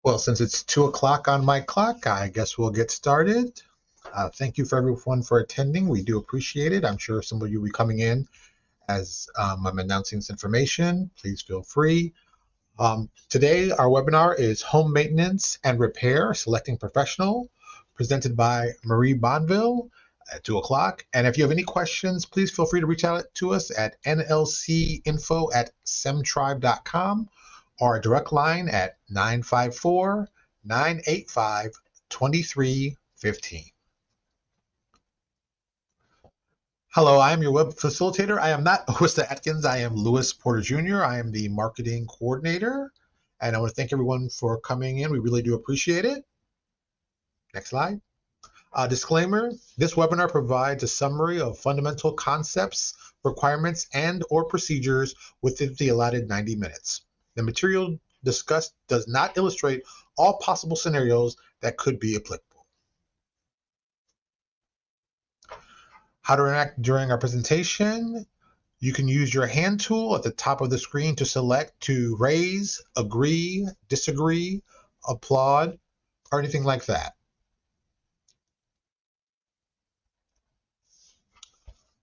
Well, since it's 2 o'clock on my clock, I guess we'll get started. Thank you for everyone for attending. We do appreciate it. I'm sure some of you will be coming in as I'm announcing this information. Please feel free. Today, our webinar is Home Maintenance and Repair, Selecting Professional, presented by Marie Bonville at 2 o'clock. And if you have any questions, please feel free to reach out to us at nlcinfo@semtribe.com or a direct line at 954-985-2315. Hello, I am your web facilitator. I am not Awista Atkins. I am Louis Porter Jr. I am the marketing coordinator. And I want to thank everyone for coming in. We really do appreciate it. Next slide. Disclaimer, this webinar provides a summary of fundamental concepts, requirements, and/or procedures within the allotted 90 minutes. The material discussed does not illustrate all possible scenarios that could be applicable. How to interact during our presentation. You can use your hand tool at the top of the screen to select to raise, agree, disagree, applaud, or anything like that.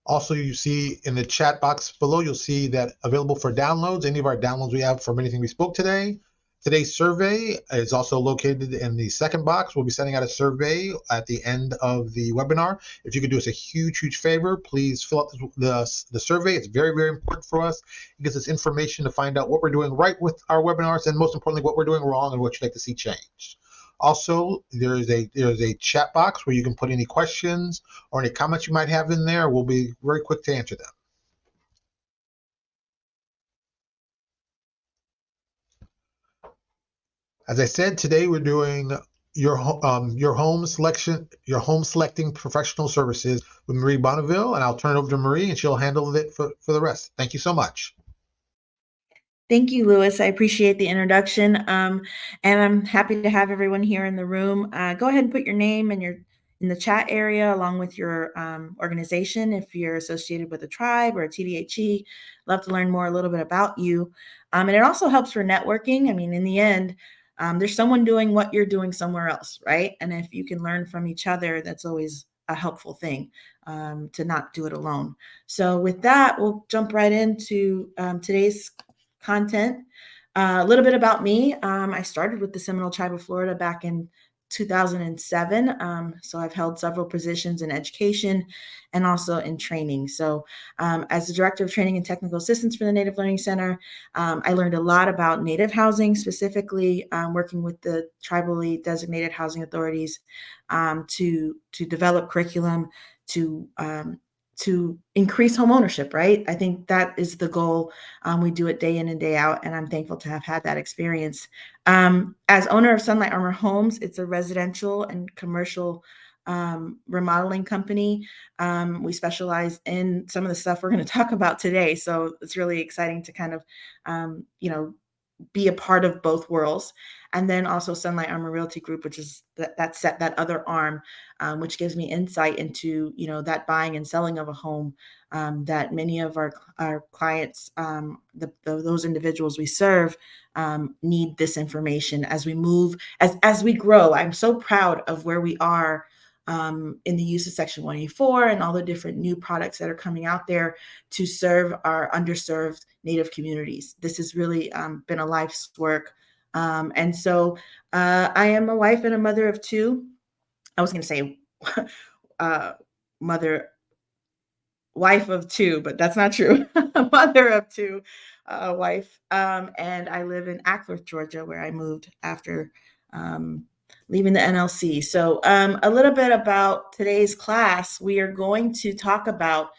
Also, you see in the chat box below, you'll see that available for downloads, any of our downloads we have from anything we spoke today. Today's survey is also located in the second box. We'll be sending out a survey at the end of the webinar. If you could do us a huge, huge favor, please fill out the survey. It's very, very important for us. It gives us information to find out what we're doing right with our webinars and most importantly, what we're doing wrong and what you'd like to see changed. Also, there's a chat box where you can put any questions or any comments you might have in there. We'll be very quick to answer them. As I said, today we're doing your home selecting professional services with Marie Bonneville, and I'll turn it over to Marie, and she'll handle it for the rest. Thank you so much. Thank you, Louis. I appreciate the introduction, and I'm happy to have everyone here in the room. Go ahead and put your name and in the chat area along with your organization if you're associated with a tribe or a TDHE. Love to learn more a little bit about you. And it also helps for networking. I mean, in the end, there's someone doing what you're doing somewhere else, right? And if you can learn from each other, that's always a helpful thing, to not do it alone. So with that, we'll jump right into today's content. A little bit about me. I started with the Seminole Tribe of Florida back in 2007. So I've held several positions in education and also in training. So as the Director of Training and Technical Assistance for the Native Learning Center, I learned a lot about Native housing, specifically working with the tribally designated housing authorities to develop curriculum to increase home ownership, right? I think that is the goal. We do it day in and day out, and I'm thankful to have had that experience. As owner of Sunlight Armor Homes, it's a residential and commercial remodeling company. We specialize in some of the stuff we're going to talk about today. So it's really exciting to kind of, be a part of both worlds. And then also Sunlight Armor Realty Group, which is that other arm, which gives me insight into, that buying and selling of a home, that many of our clients, those individuals we serve, need this information as we move, as we grow. I'm so proud of where we are in the use of Section 184 and all the different new products that are coming out there to serve our underserved Native communities. This has really been a life's work. And so I am a wife and a mother of two. I was going to say wife of two, but that's not true. Mother of two, wife. And I live in Ackworth, Georgia, where I moved after leaving the NLC. So a little bit about today's class. We are going to talk about,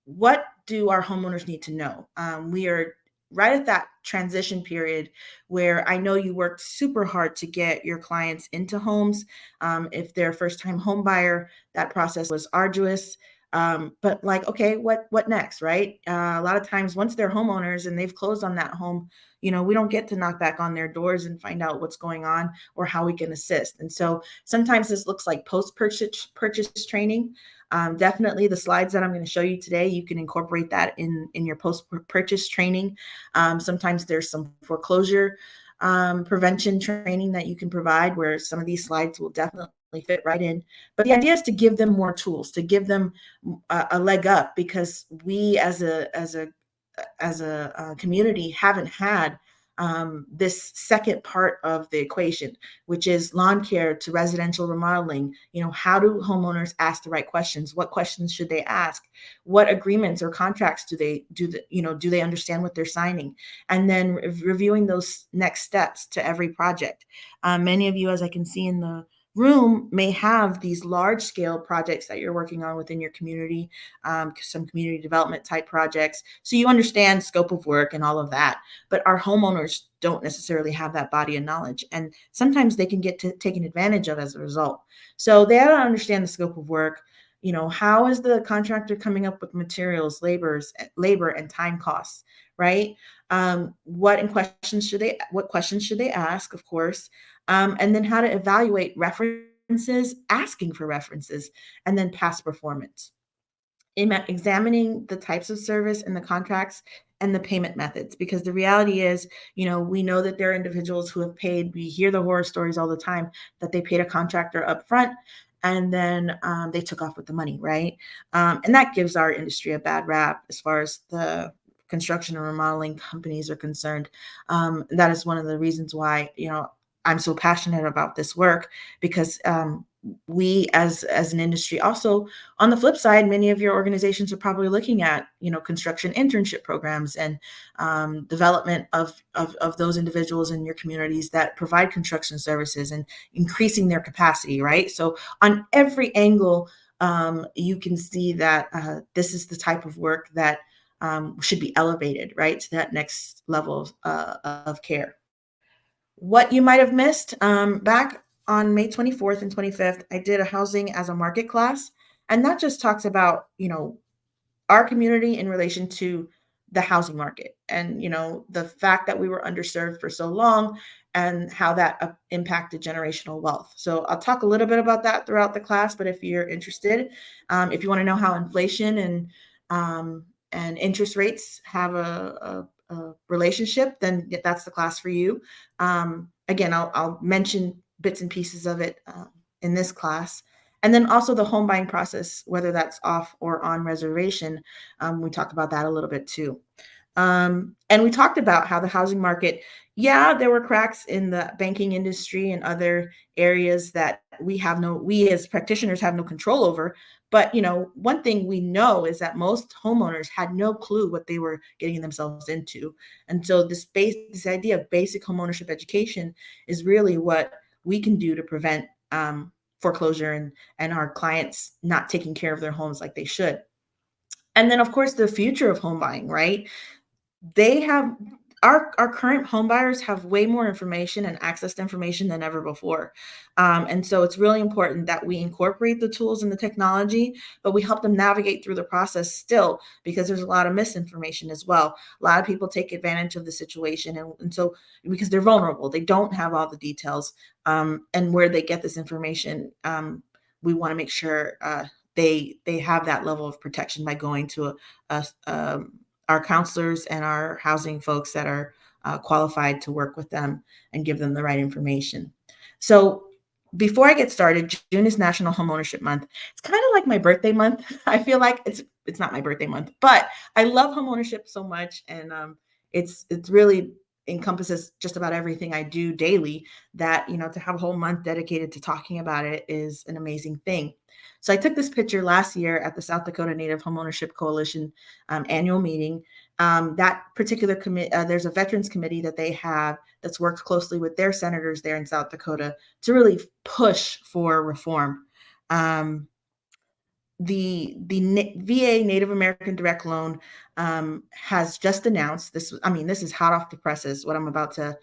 what do our homeowners need to know? We are right at that transition period where I know you worked super hard to get your clients into homes. If they're a first-time home buyer, that process was arduous. But okay, what next, right? A lot of times once they're homeowners and they've closed on that home, we don't get to knock back on their doors and find out what's going on or how we can assist. And so sometimes this looks like post-purchase training. Definitely the slides that I'm going to show you today, you can incorporate that in your post-purchase training. Sometimes there's some foreclosure prevention training that you can provide, where some of these slides will definitely fit right in. But the idea is to give them more tools, to give them a leg up, because we as a community haven't had this second part of the equation, which is lawn care to residential remodeling. How do homeowners ask the right questions? What questions should they ask? What agreements or contracts do they do they understand what they're signing? And then reviewing those next steps to every project. Many of you, as I can see in the room, may have these large scale projects that you're working on within your community, some community development type projects. So you understand scope of work and all of that. But our homeowners don't necessarily have that body of knowledge. And sometimes they can get taken advantage of as a result. So they don't understand the scope of work. How is the contractor coming up with materials, labor and time costs, right? What questions should they ask, of course, and then how to evaluate references, asking for references, and then past performance. Examining the types of service and the contracts and the payment methods, because the reality is, we know that there are individuals who have paid. We hear the horror stories all the time that they paid a contractor up front and then they took off with the money, right? And that gives our industry a bad rap as far as the construction and remodeling companies are concerned. That is one of the reasons why, I'm so passionate about this work, because we as an industry also, on the flip side, many of your organizations are probably looking at, construction internship programs and development of those individuals in your communities that provide construction services and increasing their capacity, right? So on every angle, you can see that this is the type of work that should be elevated, right, to that next level of care. What you might have missed, back on May 24th and 25th, I did a housing as a market class, and that just talks about, our community in relation to the housing market and, the fact that we were underserved for so long and how that impacted generational wealth. So I'll talk a little bit about that throughout the class, but if you're interested, if you want to know how inflation and interest rates have a relationship, then that's the class for you. Again, I'll mention bits and pieces of it in this class. And then also the home buying process, whether that's off or on reservation. We talked about that a little bit too. And we talked about how the housing market, there were cracks in the banking industry and other areas that we as practitioners have no control over. But, one thing we know is that most homeowners had no clue what they were getting themselves into. And so this idea of basic homeownership education is really what we can do to prevent foreclosure and our clients not taking care of their homes like they should. And then, of course, the future of home buying, right? They have our current home buyers have way more information and access to information than ever before. And so it's really important that we incorporate the tools and the technology, but we help them navigate through the process still, because there's a lot of misinformation as well. A lot of people take advantage of the situation. And so because they're vulnerable, they don't have all the details, and where they get this information. We want to make sure they have that level of protection by going to our counselors and our housing folks that are qualified to work with them and give them the right information. So before I get started, June is National Homeownership Month. It's kind of like my birthday month. I feel like it's not my birthday month, but I love homeownership so much, and it's really encompasses just about everything I do daily. That to have a whole month dedicated to talking about it is an amazing thing. So I took this picture last year at the South Dakota Native Homeownership Coalition annual meeting. That particular committee, there's a veterans committee that they have that's worked closely with their senators there in South Dakota to really push for reform. The VA Native American Direct Loan has just announced this. I mean, this is hot off the presses, what I'm about to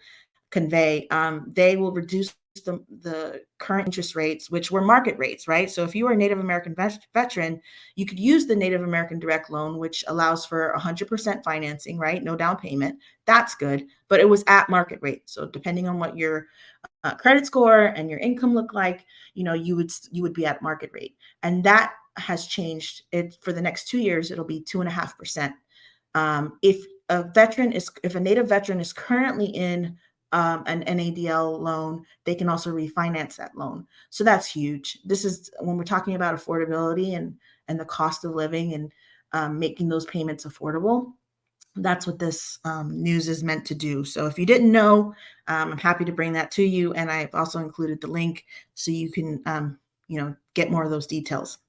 convey. They will reduce the current interest rates, which were market rates, right? So if you are a Native American veteran, you could use the Native American Direct Loan, which allows for 100% financing, right? No down payment. That's good, but it was at market rate. So depending on what your credit score and your income look like, you would be at market rate, and that has changed. It for the next 2 years, it'll be 2.5%. If a Native veteran is currently in an NADL loan, they can also refinance that loan. So that's huge. This is when we're talking about affordability and the cost of living and making those payments affordable. That's what this news is meant to do. So if you didn't know, I'm happy to bring that to you, and I've also included the link so you can get more of those details.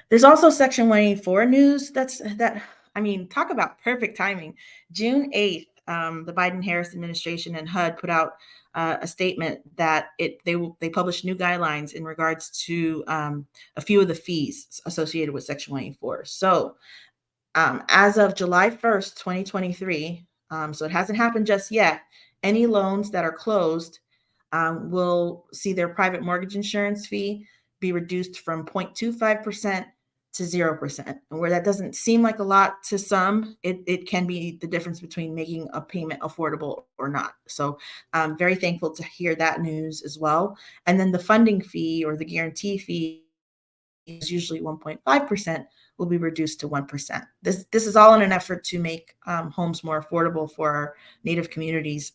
There's also Section 184 news. Talk about perfect timing. June 8th, the Biden-Harris administration and HUD put out a statement that they published new guidelines in regards to a few of the fees associated with Section 184. So as of July 1st, 2023, so it hasn't happened just yet, any loans that are closed will see their private mortgage insurance fee be reduced from 0.25% to 0%. And where that doesn't seem like a lot to some, it can be the difference between making a payment affordable or not. So I'm very thankful to hear that news as well. And then the funding fee or the guarantee fee is usually 1.5%, will be reduced to 1%. This is all in an effort to make homes more affordable for our Native communities.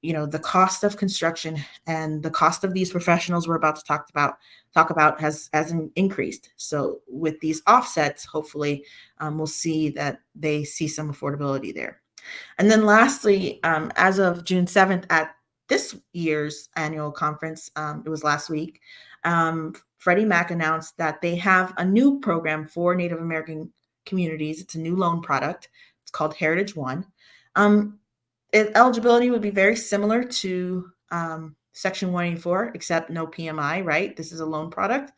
The cost of construction and the cost of these professionals we're about to talk about has increased. So with these offsets, hopefully we'll see that they see some affordability there. And then lastly, as of June 7th at this year's annual conference, it was last week, Freddie Mac announced that they have a new program for Native American communities. It's a new loan product. It's called Heritage One. Eligibility would be very similar to Section 184, except no PMI, right? This is a loan product.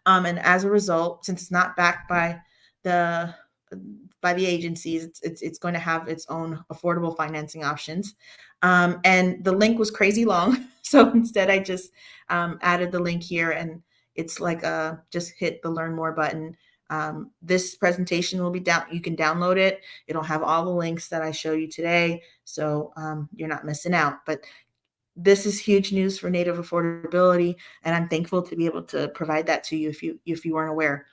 And as a result, since it's not backed by the agencies, it's going to have its own affordable financing options. And the link was crazy long. So instead, I just added the link here, and it's like just hit the learn more button. This presentation will be down. You can download it. It'll have all the links that I show you today. So you're not missing out. But this is huge news for Native affordability, and I'm thankful to be able to provide that to you if you weren't aware.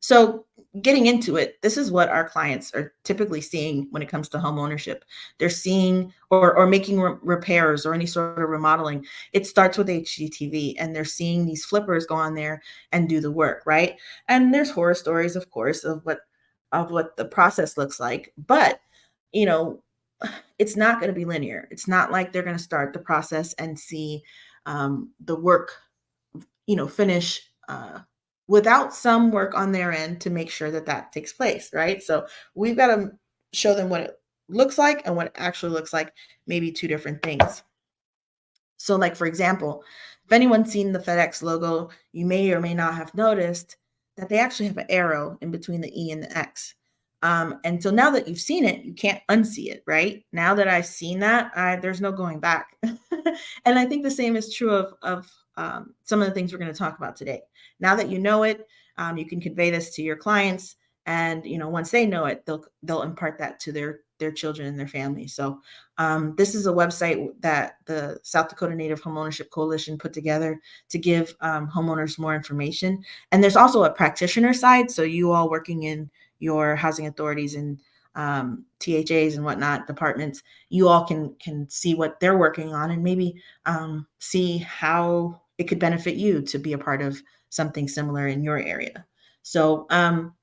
So getting into it, this is what our clients are typically seeing when it comes to home ownership. They're seeing or making repairs or any sort of remodeling. It starts with HGTV, and they're seeing these flippers go on there and do the work, right? And there's horror stories, of course, of what the process looks like. But it's not going to be linear. It's not like they're going to start the process and see the work, finish without some work on their end to make sure that takes place, right? So we've got to show them what it looks like and what it actually looks like, maybe two different things. So like, for example, if anyone's seen the FedEx logo, you may or may not have noticed that they actually have an arrow in between the E and the X. And so now that you've seen it, you can't unsee it, right? Now that I've seen that, there's no going back. And I think the same is true of some of the things we're going to talk about today. Now that you know it, you can convey this to your clients, and once they know it, they'll impart that to their children and their families. So this is a website that the South Dakota Native Homeownership Coalition put together to give homeowners more information. And there's also a practitioner side, so you all working in your housing authorities and THAs and whatnot departments, you all can see what they're working on and maybe see how it could benefit you to be a part of something similar in your area. So some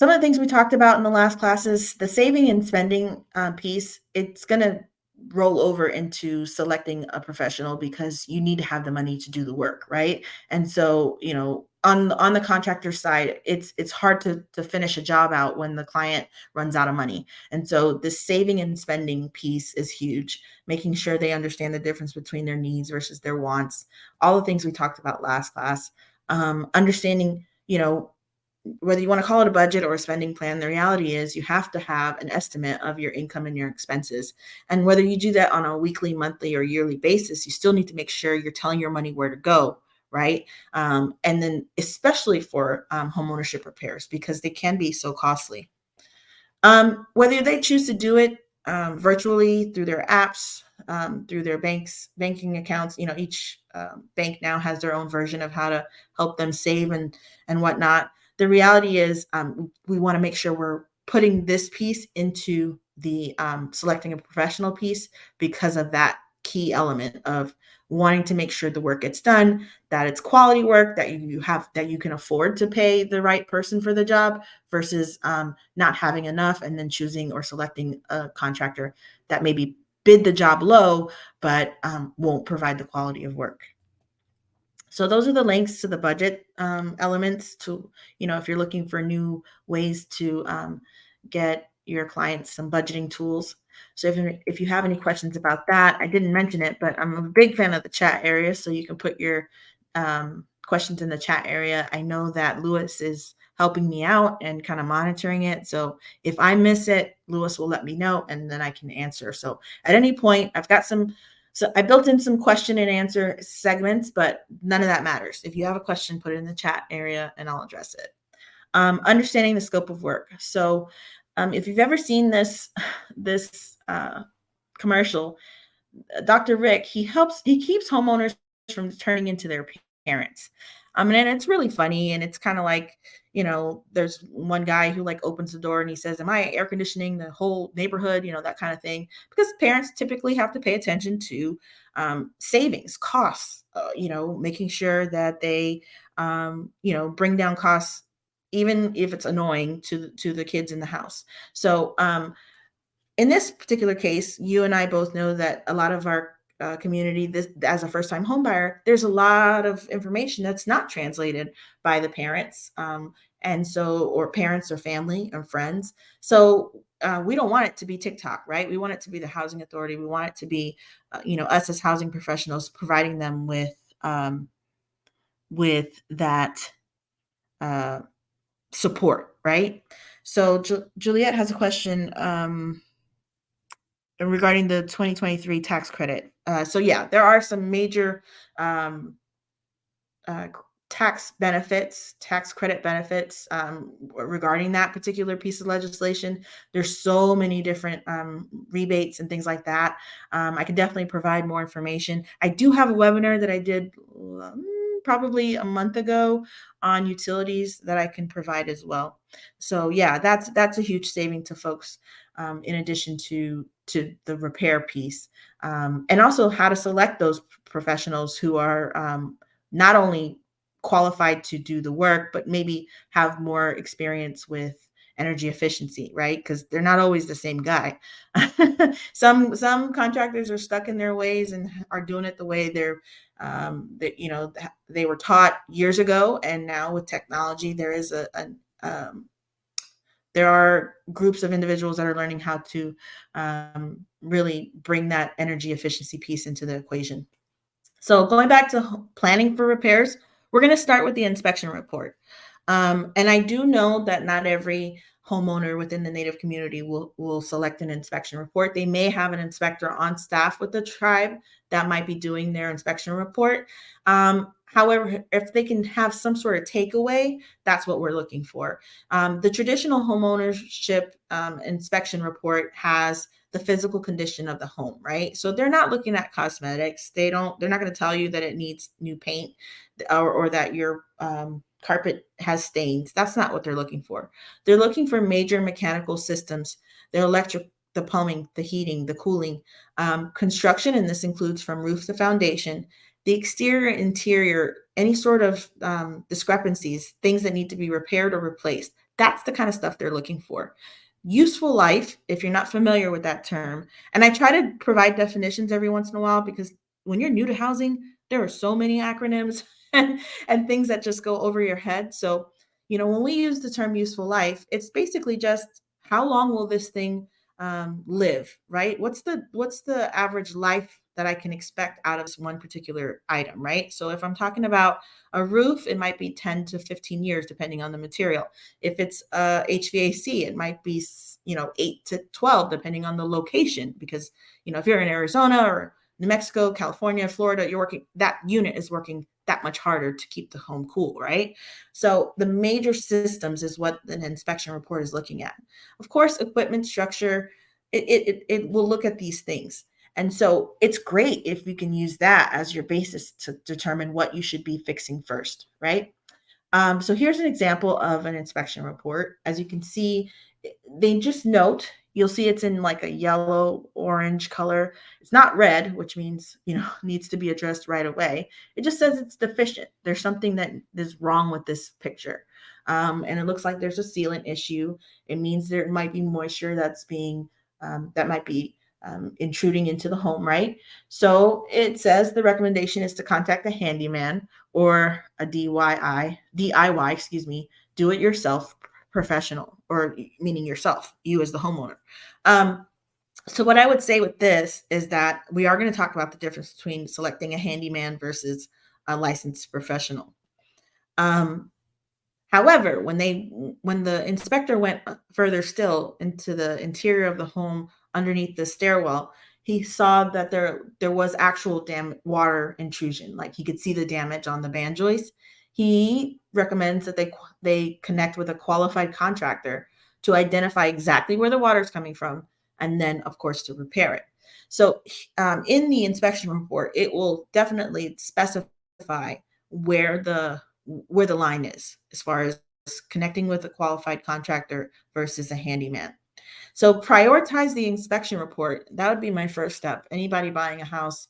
of the things we talked about in the last classes, the saving and spending piece, it's going to roll over into selecting a professional because you need to have the money to do the work, right? And so, on the contractor side, it's hard to finish a job out when the client runs out of money. And so the saving and spending piece is huge, making sure they understand the difference between their needs versus their wants, all the things we talked about last class, understanding, whether you want to call it a budget or a spending plan, the reality is you have to have an estimate of your income and your expenses. And whether you do that on a weekly, monthly, or yearly basis, you still need to make sure you're telling your money where to go, right? And then especially for homeownership repairs, because they can be so costly. Whether they choose to do it virtually through their apps, through their banking accounts, each bank now has their own version of how to help them save and whatnot. The reality is we want to make sure we're putting this piece into the selecting a professional piece because of that key element of wanting to make sure the work gets done, that it's quality work, that you can afford to pay the right person for the job versus not having enough and then choosing or selecting a contractor that maybe bid the job low but won't provide the quality of work. So those are the links to the budget elements to, if you're looking for new ways to get your clients some budgeting tools. So if you have any questions about that, I didn't mention it, but I'm a big fan of the chat area. So you can put your questions in the chat area. I know that Lewis is helping me out and kind of monitoring it. So if I miss it, Lewis will let me know and then I can answer. So at any point, so I built in some question and answer segments, but none of that matters. If you have a question, put it in the chat area and I'll address it. Understanding the scope of work. So if you've ever seen this commercial, Dr. Rick, he keeps homeowners from turning into their parents. And it's really funny. And it's kind of like, there's one guy who like opens the door and he says, am I air conditioning the whole neighborhood? That kind of thing, because parents typically have to pay attention to savings, costs, making sure that they, bring down costs, even if it's annoying to the kids in the house. So, in this particular case, you and I both know that a lot of our community, this as a first-time home buyer, there's a lot of information that's not translated by the parents, or parents or family and friends. So we don't want it to be TikTok, right? We want it to be the housing authority. We want it to be, us as housing professionals providing them with that support, right? So Juliet has a question. Regarding the 2023 tax credit. So yeah, there are some major tax credit benefits regarding that particular piece of legislation. There's so many different rebates and things like that. I can definitely provide more information. I do have a webinar that I did probably a month ago on utilities that I can provide as well. So yeah, that's a huge saving to folks, in addition to the repair piece, and also how to select those professionals who are not only qualified to do the work, but maybe have more experience with energy efficiency, right? Because they're not always the same guy. Some contractors are stuck in their ways and are doing it the way they were taught years ago. And now with technology, there are groups of individuals that are learning how to really bring that energy efficiency piece into the equation. So going back to planning for repairs, we're going to start with the inspection report. And I do know that not every homeowner within the Native community will select an inspection report. They may have an inspector on staff with the tribe that might be doing their inspection report. However, if they can have some sort of takeaway, that's what we're looking for. The traditional homeownership inspection report has the physical condition of the home, right? So they're not looking at cosmetics. They're not going to tell you that it needs new paint or that your carpet has stains. That's not what they're looking for. They're looking for major mechanical systems, the electric, the plumbing, the heating, the cooling, construction, and this includes from roof to foundation, the exterior, interior, any sort of discrepancies, things that need to be repaired or replaced. That's the kind of stuff they're looking for. Useful life, if you're not familiar with that term, and I try to provide definitions every once in a while because when you're new to housing, there are so many acronyms and things that just go over your head. So, when we use the term useful life, it's basically just how long will this thing live, right? What's the average life that I can expect out of this one particular item, right? So if I'm talking about a roof, it might be 10 to 15 years, depending on the material. If it's HVAC, it might be, 8 to 12, depending on the location, because, if you're in Arizona or New Mexico, California, Florida, that unit is working that much harder to keep the home cool, right? So the major systems is what an inspection report is looking at. Of course, equipment structure, it will look at these things. And so it's great if you can use that as your basis to determine what you should be fixing first, right? So here's an example of an inspection report. As you can see, they just note, You'll see it's in like a yellow orange color. It's not red, which means, needs to be addressed right away. It just says it's deficient. There's something that is wrong with this picture. And it looks like there's a sealant issue. It means there might be moisture that might be intruding into the home, right? So it says the recommendation is to contact a handyman or a DIY, excuse me, do it yourself professional, or meaning yourself, you as the homeowner. So what I would say with this is that we are going to talk about the difference between selecting a handyman versus a licensed professional. However, when the inspector went further still into the interior of the home underneath the stairwell, he saw that there was actual water intrusion. Like he could see the damage on the band joist. He recommends that they connect with a qualified contractor to identify exactly where the water is coming from, and then, of course, to repair it. So, in the inspection report, it will definitely specify where the line is as far as connecting with a qualified contractor versus a handyman. So prioritize the inspection report. That would be my first step. Anybody buying a house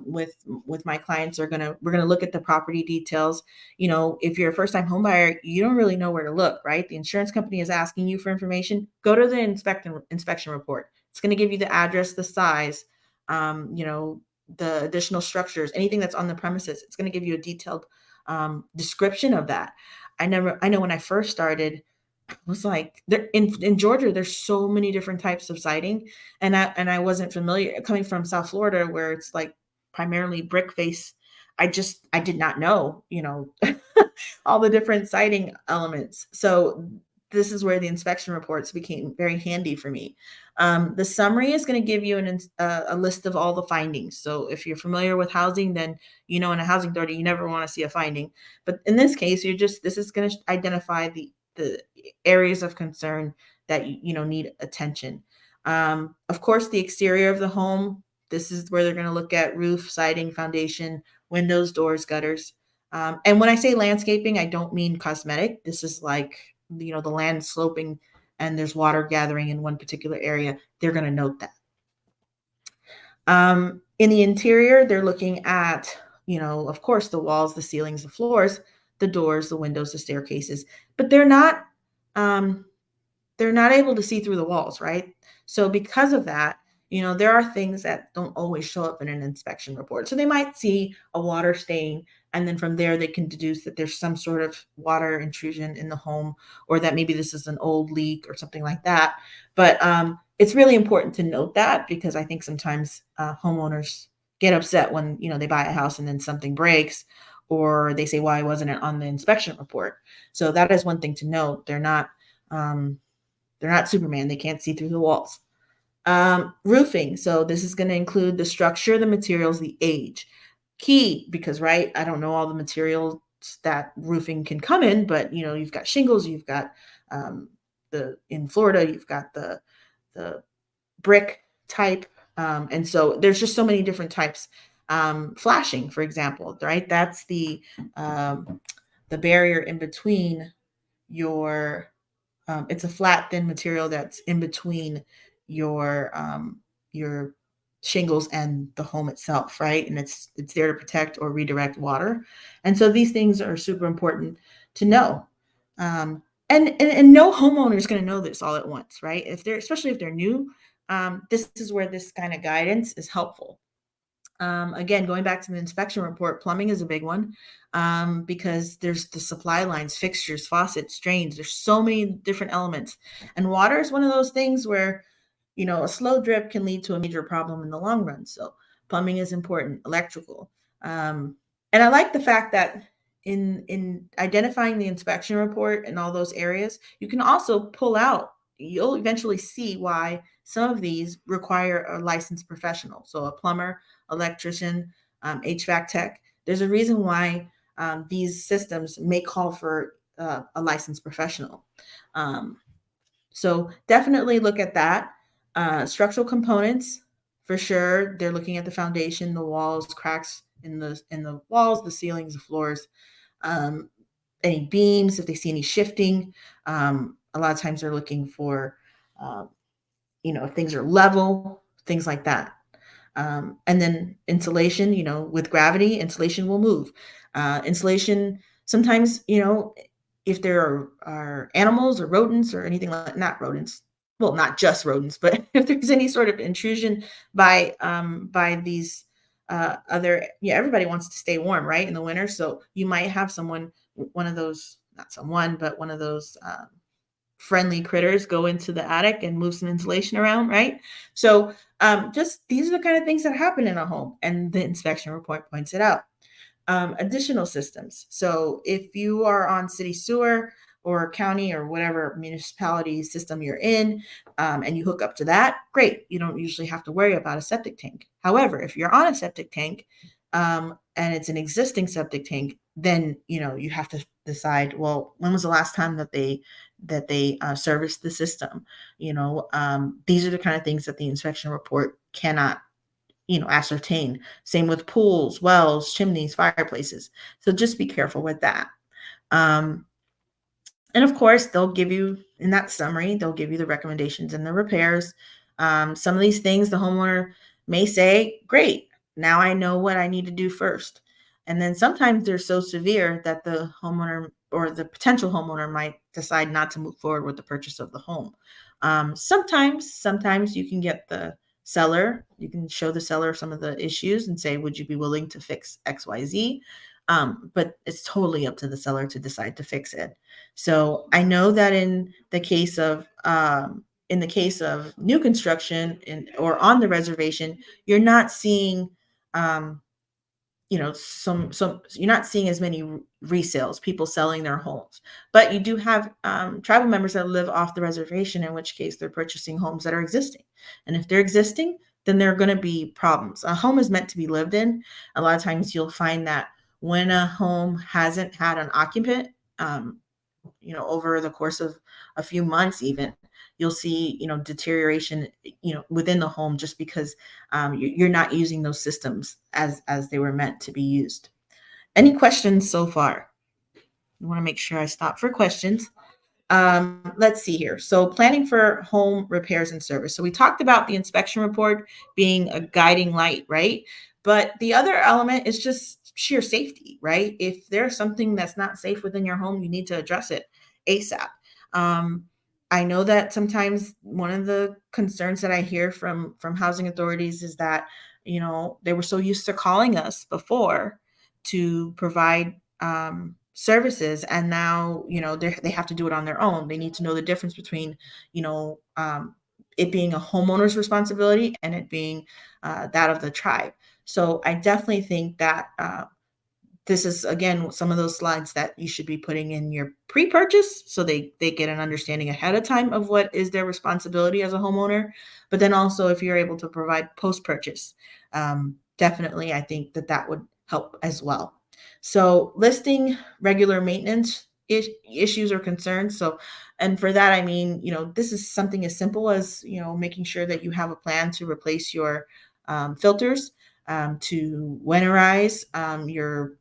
with my clients we're gonna look at the property details. If you're a first time home buyer, you don't really know where to look, right? The insurance company is asking you for information. Go to the inspection report. It's going to give you the address, the size, the additional structures, anything that's on the premises. It's going to give you a detailed description of that. I know when I first started, I was like, in Georgia, there's so many different types of siding, and I wasn't familiar coming from South Florida, where it's like primarily brick face. I did not know, all the different siding elements. So this is where the inspection reports became very handy for me. The summary is going to give you a list of all the findings. So if you're familiar with housing, then in a housing authority, you never want to see a finding. But in this case, this is going to identify the areas of concern that need attention. Of course, the exterior of the home. This is where they're going to look at roof, siding, foundation, windows, doors, gutters. And when I say landscaping, I don't mean cosmetic. This is like, the land sloping and there's water gathering in one particular area. They're going to note that. In the interior, they're looking at, of course, the walls, the ceilings, the floors, the doors, the windows, the staircases, but they're not able to see through the walls, right? So because of that, there are things that don't always show up in an inspection report. So they might see a water stain, and then from there they can deduce that there's some sort of water intrusion in the home, or that maybe this is an old leak or something like that. But it's really important to note that, because I think sometimes homeowners get upset when they buy a house and then something breaks, or they say, why wasn't it on the inspection report? So that is one thing to note. They're not Superman. They can't see through the walls. Roofing. So this is going to include the structure, the materials, the age. Key, because, right, I don't know all the materials that roofing can come in, but you've got shingles, you've got in Florida, you've got the brick type, and so there's just so many different types. Flashing, for example, right? That's the barrier in between your it's a flat, thin material that's in between your shingles and the home itself, right? And it's there to protect or redirect water. And so these things are super important to know. And no homeowner is going to know this all at once, right? Especially if they're new, this is where this kind of guidance is helpful. Again, going back to the inspection report, plumbing is a big one, because there's the supply lines, fixtures, faucets, drains. There's so many different elements. And water is one of those things where, a slow drip can lead to a major problem in the long run. So plumbing is important, electrical. And I like the fact that in identifying the inspection report and all those areas, you can also pull out, you'll eventually see why some of these require a licensed professional. So a plumber, electrician, HVAC tech. There's a reason why these systems may call for a licensed professional. So definitely look at that. Structural components, for sure. They're looking at the foundation, the walls, cracks in the walls, the ceilings, the floors, any beams, if they see any shifting. A lot of times they're looking for if things are level, things like that. And then insulation, with gravity, insulation will move. Insulation, sometimes, if there are animals or rodents or anything like, not rodents, well, not just rodents, but if there's any sort of intrusion by these other, everybody wants to stay warm, right, in the winter. So you might have one of those, not someone, but one of those friendly critters go into the attic and move some insulation around, right? So just these are the kind of things that happen in a home, and the inspection report points it out. Additional systems. So if you are on city sewer or county or whatever municipality system you're in, and you hook up to that, great. You don't usually have to worry about a septic tank. However, if you're on a septic tank, and it's an existing septic tank, then you have to decide, well, when was the last time that they serviced the system? These are the kind of things that the inspection report cannot ascertain. Same with pools, wells, chimneys, fireplaces. So just be careful with that. And of course, they'll give you, in that summary, they'll give you the recommendations and the repairs. Some of these things the homeowner may say, great, now I know what I need to do first. And then sometimes they're so severe that the homeowner or the potential homeowner might decide not to move forward with the purchase of the home. Sometimes you can get the seller, you can show the seller some of the issues and say, would you be willing to fix XYZ? But it's totally up to the seller to decide to fix it. So I know that in the case of new construction or on the reservation, you're not seeing some you're not seeing as many resales, people selling their homes, but you do have tribal members that live off the reservation, in which case they're purchasing homes that are existing. And if they're existing, then there are going to be problems. A home is meant to be lived in. A lot of times you'll find that when a home hasn't had an occupant, over the course of a few months, even, you'll see, deterioration, within the home, just because you're not using those systems as they were meant to be used. Any questions so far? I want to make sure I stop for questions. Let's see here. So planning for home repairs and service. So we talked about the inspection report being a guiding light, right? But the other element is just sheer safety, right? If there's something that's not safe within your home, you need to address it ASAP. I know that sometimes one of the concerns that I hear from housing authorities is that, they were so used to calling us before to provide services, and now they have to do it on their own. They need to know the difference between it being a homeowner's responsibility and it being that of the tribe. So I definitely think that this is, again, some of those slides that you should be putting in your pre-purchase, so they get an understanding ahead of time of what is their responsibility as a homeowner. But then also, if you're able to provide post-purchase, definitely I think that would help as well. So listing regular maintenance issues or concerns. So, and for that, I mean, this is something as simple as, making sure that you have a plan to replace your filters, to winterize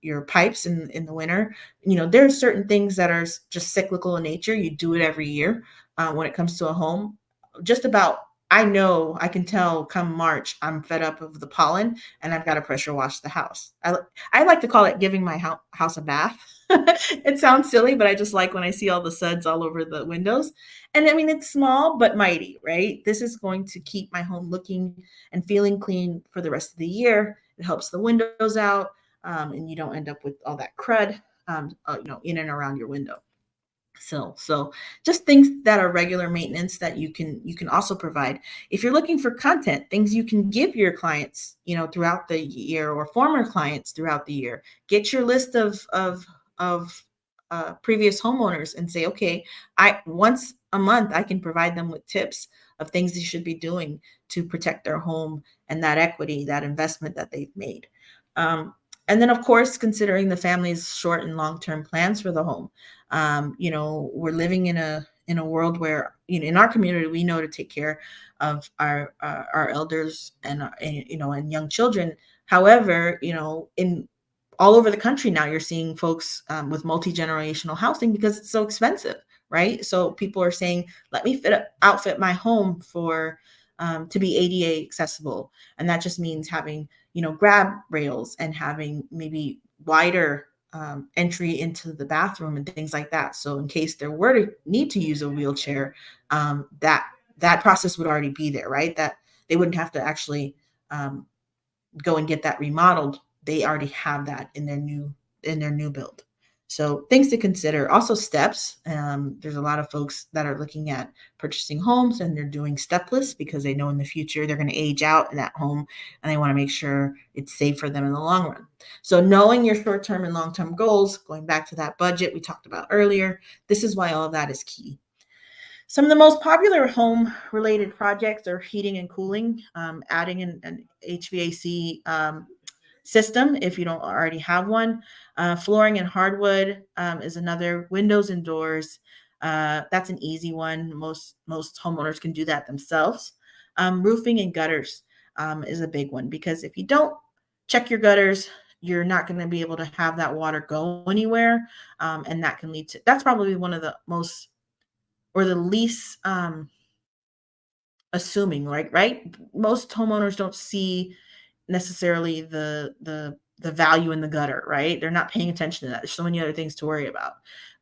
your pipes in the winter. There are certain things that are just cyclical in nature. You do it every year. When it comes to a home, just about, I know, I can tell come March, I'm fed up of the pollen and I've got to pressure wash the house. I like to call it giving my house a bath. It sounds silly, but I just like when I see all the suds all over the windows. And I mean, it's small but mighty, right? This is going to keep my home looking and feeling clean for the rest of the year. It helps the windows out, and you don't end up with all that crud, in and around your window. So just things that are regular maintenance that you can also provide. If you're looking for content, things you can give your clients, throughout the year, or former clients throughout the year. Get your list of previous homeowners and say, okay, once a month I can provide them with tips of things they should be doing to protect their home and that equity, that investment that they've made. And then, of course, considering the family's short and long-term plans for the home. We're living in a world where, in our community, we know to take care of our elders and young children. However, in all over the country now, you're seeing folks with multi-generational housing because it's so expensive, right? So people are saying, let me outfit my home for to be ADA accessible. And that just means having, grab rails and having maybe wider entry into the bathroom and things like that. So in case there were to need to use a wheelchair, that process would already be there, right? That they wouldn't have to actually um, go and get that remodeled. They already have that in their new build. So things to consider. Also steps. There's a lot of folks that are looking at purchasing homes and they're doing stepless because they know in the future they're going to age out in that home and they want to make sure it's safe for them in the long run. So knowing your short-term and long-term goals, going back to that budget we talked about earlier, this is why all of that is key. Some of the most popular home related projects are heating and cooling, adding an HVAC system if you don't already have one. Flooring and hardwood is another. Windows and doors, that's an easy one. Most homeowners can do that themselves. Roofing and gutters is a big one because if you don't check your gutters, you're not going to be able to have that water go anywhere, and that can lead to. That's probably one of the most or the least assuming, right? Most homeowners don't see necessarily the value in the gutter, right? They're not paying attention to that. There's so many other things to worry about.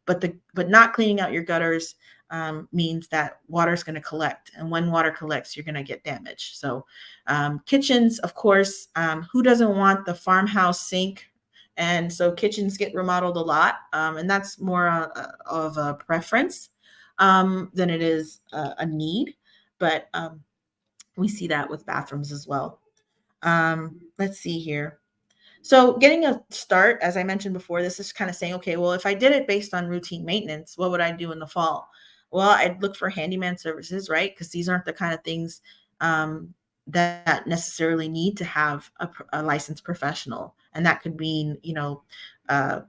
But not cleaning out your gutters means that water is going to collect, and when water collects, you're going to get damage. So kitchens, of course, who doesn't want the farmhouse sink? And so kitchens get remodeled a lot, and that's more of a preference than it is a need. But we see that with bathrooms as well. Let's see here. So getting a start, as I mentioned before, this is kind of saying, okay, well, if I did it based on routine maintenance, what would I do in the fall? Well, I'd look for handyman services, right? Because these aren't the kind of things that necessarily need to have a licensed professional. And that could mean, uh,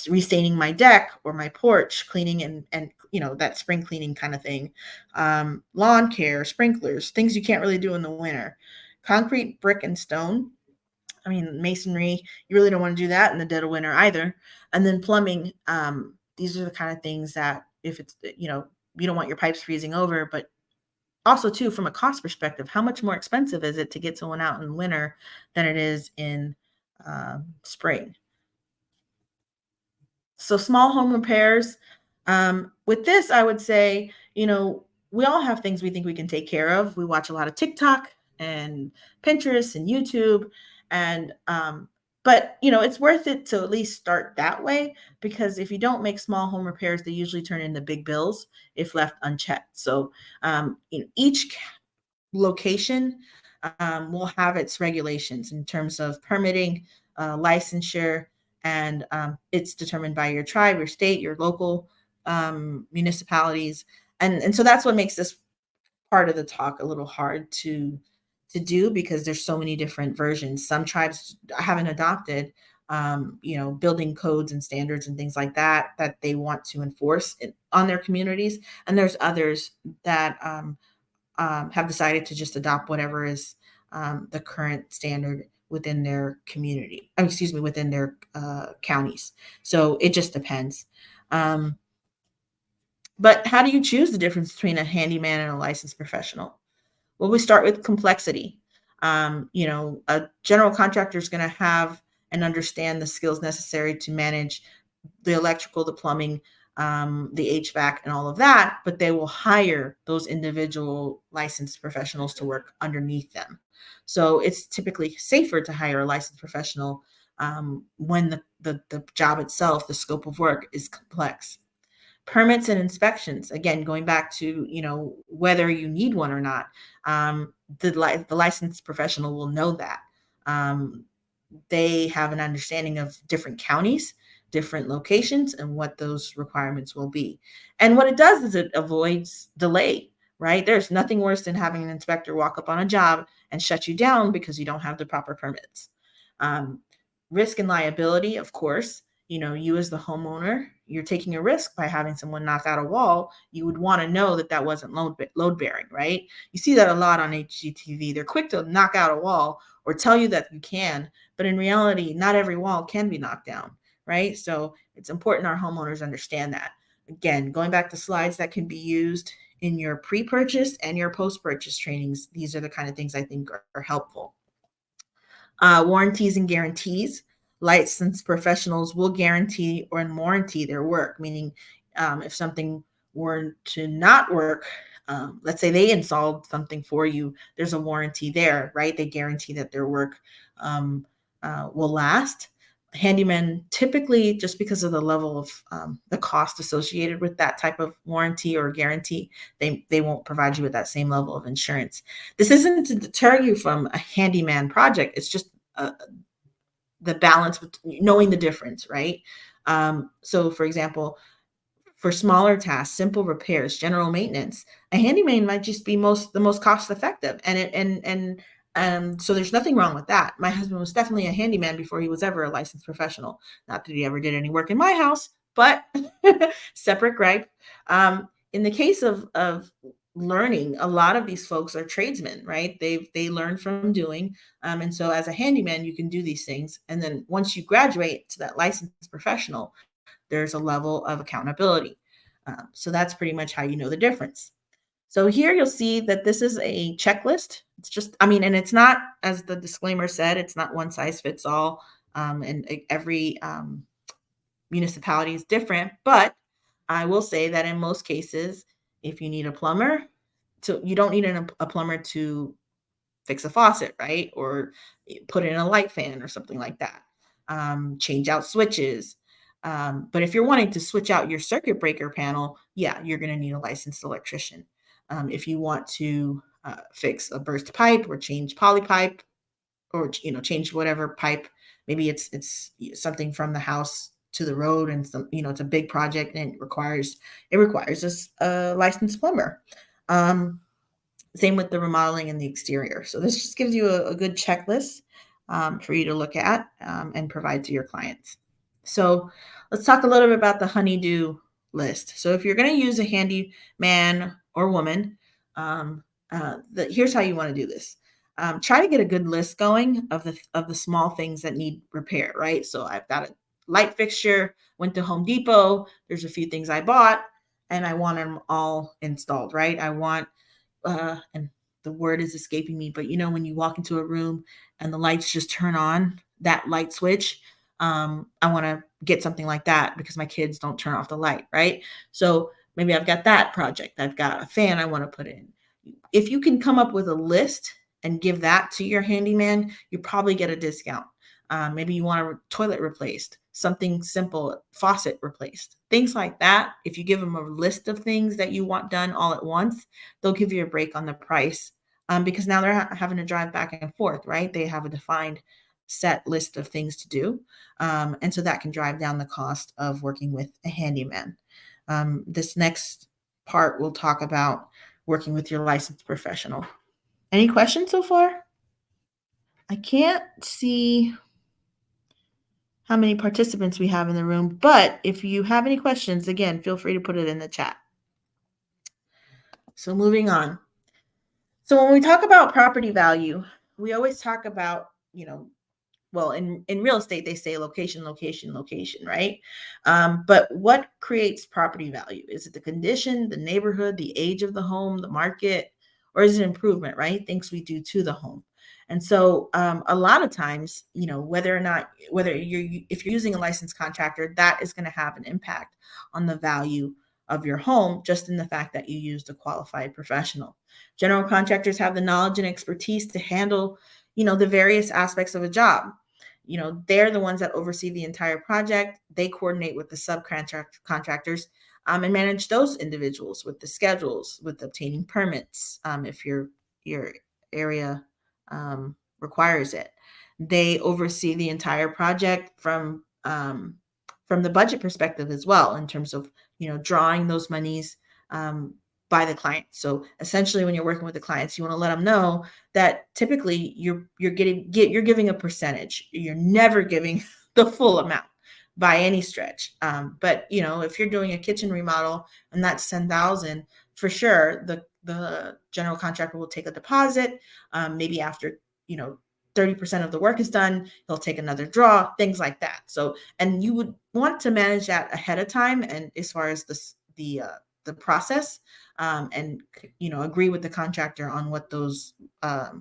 restaining my deck or my porch, cleaning and that spring cleaning kind of thing. Lawn care, sprinklers, things you can't really do in the winter. Concrete, brick, and stone. I mean, masonry, you really don't want to do that in the dead of winter either. And then plumbing, these are the kind of things that if it's, you don't want your pipes freezing over, but also too, from a cost perspective, how much more expensive is it to get someone out in winter than it is in spring? So small home repairs. With this, I would say, we all have things we think we can take care of. We watch a lot of TikTok and Pinterest and YouTube, and but it's worth it to at least start that way because if you don't make small home repairs, they usually turn into big bills if left unchecked. So each location will have its regulations in terms of permitting, licensure, and it's determined by your tribe, your state, your local municipalities, and so that's what makes this part of the talk a little hard to do because there's so many different versions. Some tribes haven't adopted building codes and standards and things like that they want to enforce on their communities, and there's others that have decided to just adopt whatever is the current standard within their community. Excuse me, within their counties. So it just depends. Um, but how do you choose the difference between a handyman and a licensed professional? Well, we start with complexity. A general contractor is going to have and understand the skills necessary to manage the electrical, the plumbing, the HVAC, and all of that, but they will hire those individual licensed professionals to work underneath them. So it's typically safer to hire a licensed professional when the job itself, the scope of work is complex. Permits and inspections, again, going back to whether you need one or not, the licensed professional will know that. They have an understanding of different counties, different locations, and what those requirements will be. And what it does is it avoids delay, right? There's nothing worse than having an inspector walk up on a job and shut you down because you don't have the proper permits. Risk and liability, of course. You as the homeowner, you're taking a risk by having someone knock out a wall. You would want to know that that wasn't load bearing, right? You see that a lot on HGTV. They're quick to knock out a wall or tell you that you can, but in reality, not every wall can be knocked down, right? So it's important our homeowners understand that. Again, going back to slides that can be used in your pre-purchase and your post-purchase trainings. These are the kind of things I think are helpful. Warranties and guarantees. Licensed professionals will guarantee or warranty their work, meaning if something were to not work, let's say they installed something for you, there's a warranty there, right? They guarantee that their work will last. Handyman typically, just because of the level of the cost associated with that type of warranty or guarantee, they won't provide you with that same level of insurance. This isn't to deter you from a handyman project. It's just the balance with knowing the difference, right? So for example, for smaller tasks, simple repairs, general maintenance, a handyman might just be the most cost effective. So there's nothing wrong with that. My husband was definitely a handyman before he was ever a licensed professional. Not that he ever did any work in my house, but separate gripe. In the case of learning, a lot of these folks are tradesmen, right? They learn from doing. And so as a handyman, you can do these things. And then once you graduate to that licensed professional, there's a level of accountability. So that's pretty much how you know the difference. So here you'll see that this is a checklist. It's just, and it's not, as the disclaimer said, it's not one size fits all. And every municipality is different. But I will say that in most cases, if you need a plumber, you don't need a plumber to fix a faucet, right? Or put in a light fan or something like that. Change out switches. But if you're wanting to switch out your circuit breaker panel, yeah, you're going to need a licensed electrician. If you want to fix a burst pipe or change poly pipe, or change whatever pipe, maybe it's something from the house to the road, and it's a big project and it requires a licensed plumber. Same with the remodeling and the exterior. So this just gives you a good checklist for you to look at and provide to your clients. So let's talk a little bit about the honeydew list. So if you're going to use a handyman or woman, here's how you want to do this. Try to get a good list going of the small things that need repair, right? So I've got a light fixture, went to Home Depot. There's a few things I bought and I want them all installed, right? I want and the word is escaping me, but when you walk into a room and the lights just turn on, that light switch, I want to get something like that because my kids don't turn off the light, right? So maybe I've got that project. I've got a fan I want to put in. If you can come up with a list and give that to your handyman, you probably get a discount. Maybe you want a toilet replaced, something simple, faucet replaced, things like that. If you give them a list of things that you want done all at once, they'll give you a break on the price because now they're having to drive back and forth, right? They have a defined set list of things to do. And so that can drive down the cost of working with a handyman. This next part, we'll talk about working with your licensed professional. Any questions so far? I can't see how many participants we have in the room, but if you have any questions, again, feel free to put it in the chat. So moving on. So when we talk about property value, we always talk about, well, in real estate, they say location, location, location, right? But what creates property value? Is it the condition, the neighborhood, the age of the home, the market, or is it improvement, right? Things we do to the home. And so a lot of times, if you're using a licensed contractor, that is going to have an impact on the value of your home, just in the fact that you used a qualified professional. General contractors have the knowledge and expertise to handle, the various aspects of a job. They're the ones that oversee the entire project. They coordinate with the subcontractors and manage those individuals with the schedules, with obtaining permits, if your area requires it. They oversee the entire project from the budget perspective as well, in terms of drawing those monies by the client. So essentially, when you're working with the clients, you want to let them know that typically you're giving a percentage. You're never giving the full amount by any stretch. But if you're doing a kitchen remodel and that's $10,000, for sure the general contractor will take a deposit. Maybe after 30% of the work is done, he'll take another draw, things like that. So, and you would want to manage that ahead of time. And as far as the process, and agree with the contractor on what those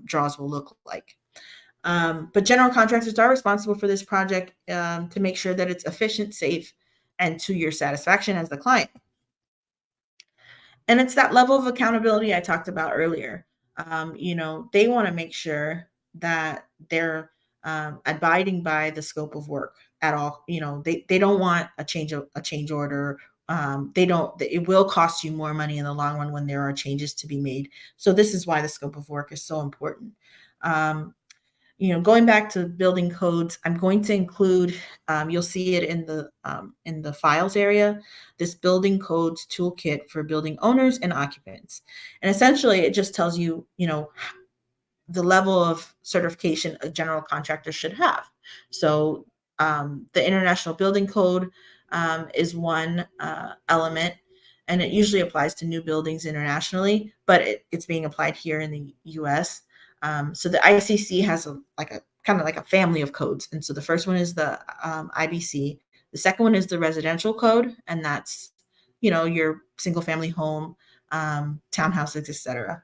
draws will look like. But general contractors are responsible for this project to make sure that it's efficient, safe, and to your satisfaction as the client. And it's that level of accountability I talked about earlier. They want to make sure that they're abiding by the scope of work at all. They don't want a change order. They don't. It will cost you more money in the long run when there are changes to be made. So this is why the scope of work is so important. Going back to building codes, I'm going to include, you'll see it in the files area, this building codes toolkit for building owners and occupants. And essentially it just tells you, the level of certification a general contractor should have. So the International Building Code is one element, and it usually applies to new buildings internationally, but it's being applied here in the US. So the ICC has a kind of like a family of codes. And so the first one is the IBC. The second one is the residential code, and that's, your single family home, townhouses, etc.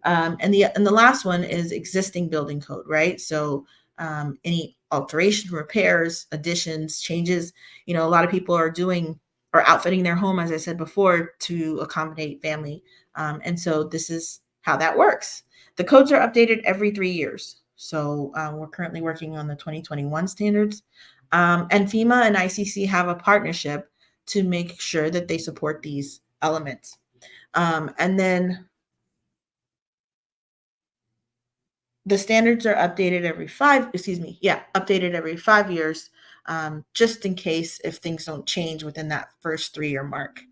And the last one is existing building code, right? So any alteration, repairs, additions, changes, a lot of people are doing or outfitting their home, as I said before, to accommodate family. And so this is how that works. The codes are updated every 3 years. So we're currently working on the 2021 standards. And FEMA and ICC have a partnership to make sure that they support these elements. And then the standards are updated every updated every 5 years, just in case if things don't change within that first 3-year mark.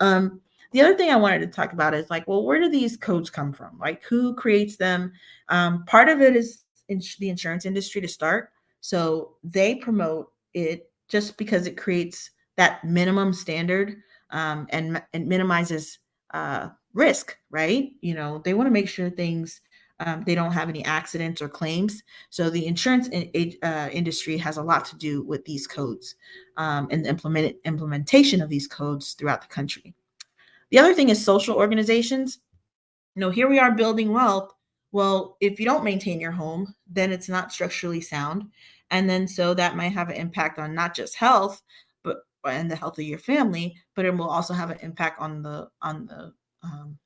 The other thing I wanted to talk about is where do these codes come from? Like, who creates them? Part of it is the insurance industry to start. So they promote it just because it creates that minimum standard, and minimizes risk, right? They want to make sure things, they don't have any accidents or claims. So the insurance industry has a lot to do with these codes, and the implementation of these codes throughout the country. The other thing is social organizations. Here we are building wealth. Well, if you don't maintain your home, then it's not structurally sound. And then so that might have an impact on not just health, but and the health of your family, but it will also have an impact on the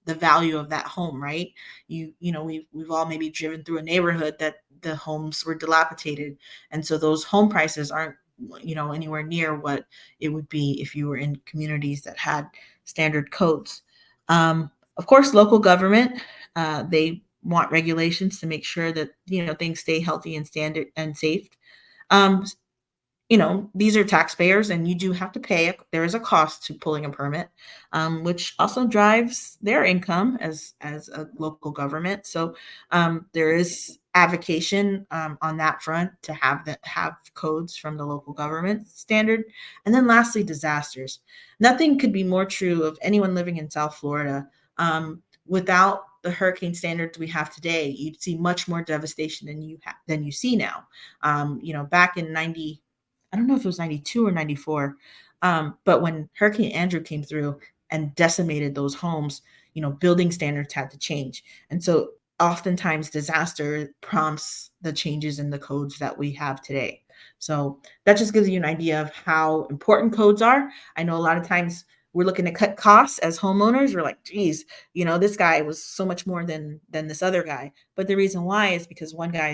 value of that home, right? We've all maybe driven through a neighborhood that the homes were dilapidated, and so those home prices aren't anywhere near what it would be if you were in communities that had standard codes. Of course, local government, they want regulations to make sure that things stay healthy and standard and safe. Um, these are taxpayers, and you do have to pay. There is a cost to pulling a permit, which also drives their income as a local government. So there is advocacy on that front to have codes from the local government standard. And then lastly, disasters. Nothing could be more true of anyone living in South Florida. Without the hurricane standards we have today, you'd see much more devastation than you see now. Back in I don't know if it was 92 or 94. But when Hurricane Andrew came through and decimated those homes, building standards had to change. And so oftentimes disaster prompts the changes in the codes that we have today. So that just gives you an idea of how important codes are. I know a lot of times we're looking to cut costs as homeowners. We're like, geez, this guy was so much more than this other guy. But the reason why is because one guy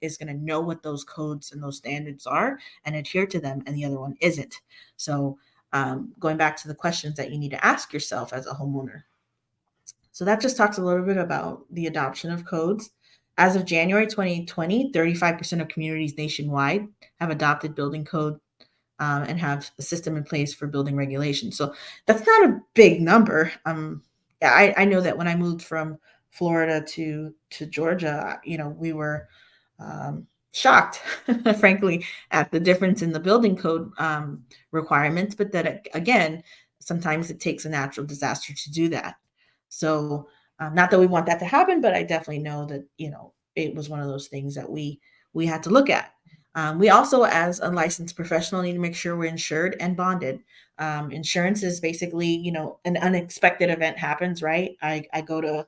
is gonna know what those codes and those standards are and adhere to them, and the other one isn't. So going back to the questions that you need to ask yourself as a homeowner. So that just talks a little bit about the adoption of codes. As of January 2020, 35% of communities nationwide have adopted building code, and have a system in place for building regulations. So that's not a big number. Yeah, I know that when I moved from Florida to Georgia, we were shocked, frankly, at the difference in the building code requirements. But that again, sometimes it takes a natural disaster to do that. So not that we want that to happen, but I definitely know that it was one of those things that we had to look at. We also, as a licensed professional, need to make sure we're insured and bonded. Insurance is basically, an unexpected event happens, right? I go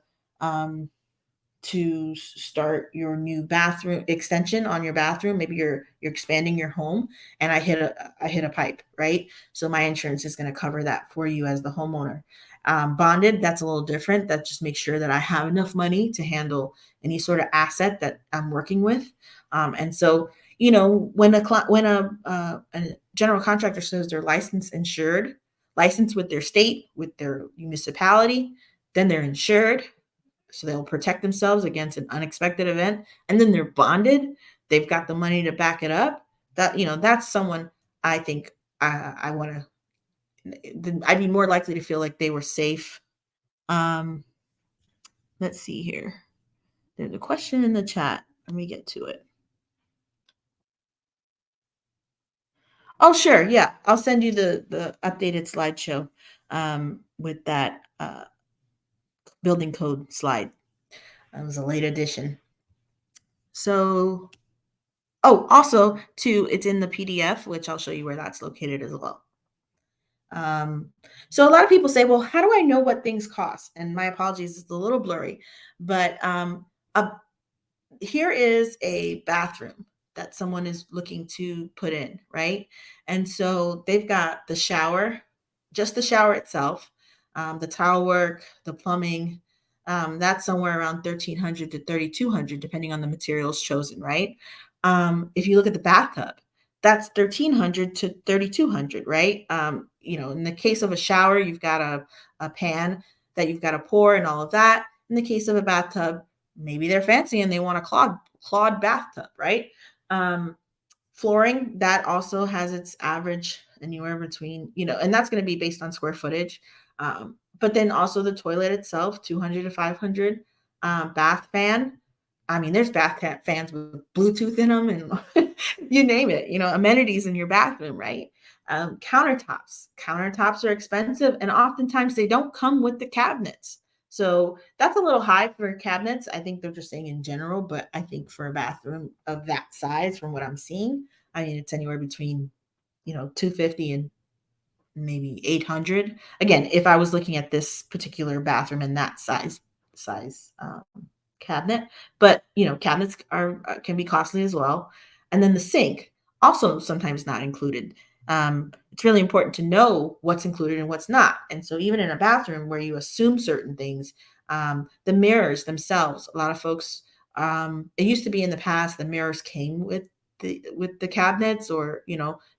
to start your new bathroom extension on your bathroom. Maybe you're expanding your home, and I hit a pipe, right? So my insurance is going to cover that for you as the homeowner. Bonded, that's a little different. That just makes sure that I have enough money to handle any sort of asset that I'm working with. And so, when a general contractor says they're licensed, insured, licensed with their state, with their municipality, then they're insured, so they'll protect themselves against an unexpected event, and then they're bonded. They've got the money to back it up. That's someone I think I want to. I'd be more likely to feel like they were safe. Um, let's see here. There's a question in the chat. Let me get to it. Oh, sure. Yeah, I'll send you the updated slideshow with that building code slide. That was a late addition. So, oh, also, too, it's in the PDF, which I'll show you where that's located as well. Um, so a lot of people say, well, how do I know what things cost? And my apologies, it's a little blurry, but a here is a bathroom that someone is looking to put in, right? And so they've got the shower, just the shower itself, the tile work, the plumbing. That's somewhere around 1,300 to 3,200, depending on the materials chosen, right? If you look at the bathtub, that's 1,300 to 3,200, right? In the case of a shower, you've got a pan that you've got to pour and all of that. In the case of a bathtub, maybe they're fancy and they want a clawed bathtub, right? Um, Flooring, that also has its average anywhere between, and that's going to be based on square footage. But then also the toilet itself, 200 to 500. Bath fan, I mean, there's fans with Bluetooth in them and you name it, amenities in your bathroom, right? Countertops are expensive, and oftentimes they don't come with the cabinets. So that's a little high for cabinets. I think they're just saying in general, but I think for a bathroom of that size, from what I'm seeing, I mean, it's anywhere between, 250 and maybe 800. Again, if I was looking at this particular bathroom in that size cabinet, but cabinets are can be costly as well. And then the sink, also sometimes not included. It's really important to know what's included and what's not. And so even in a bathroom where you assume certain things, the mirrors themselves, a lot of folks, it used to be in the past the mirrors came with the cabinets, or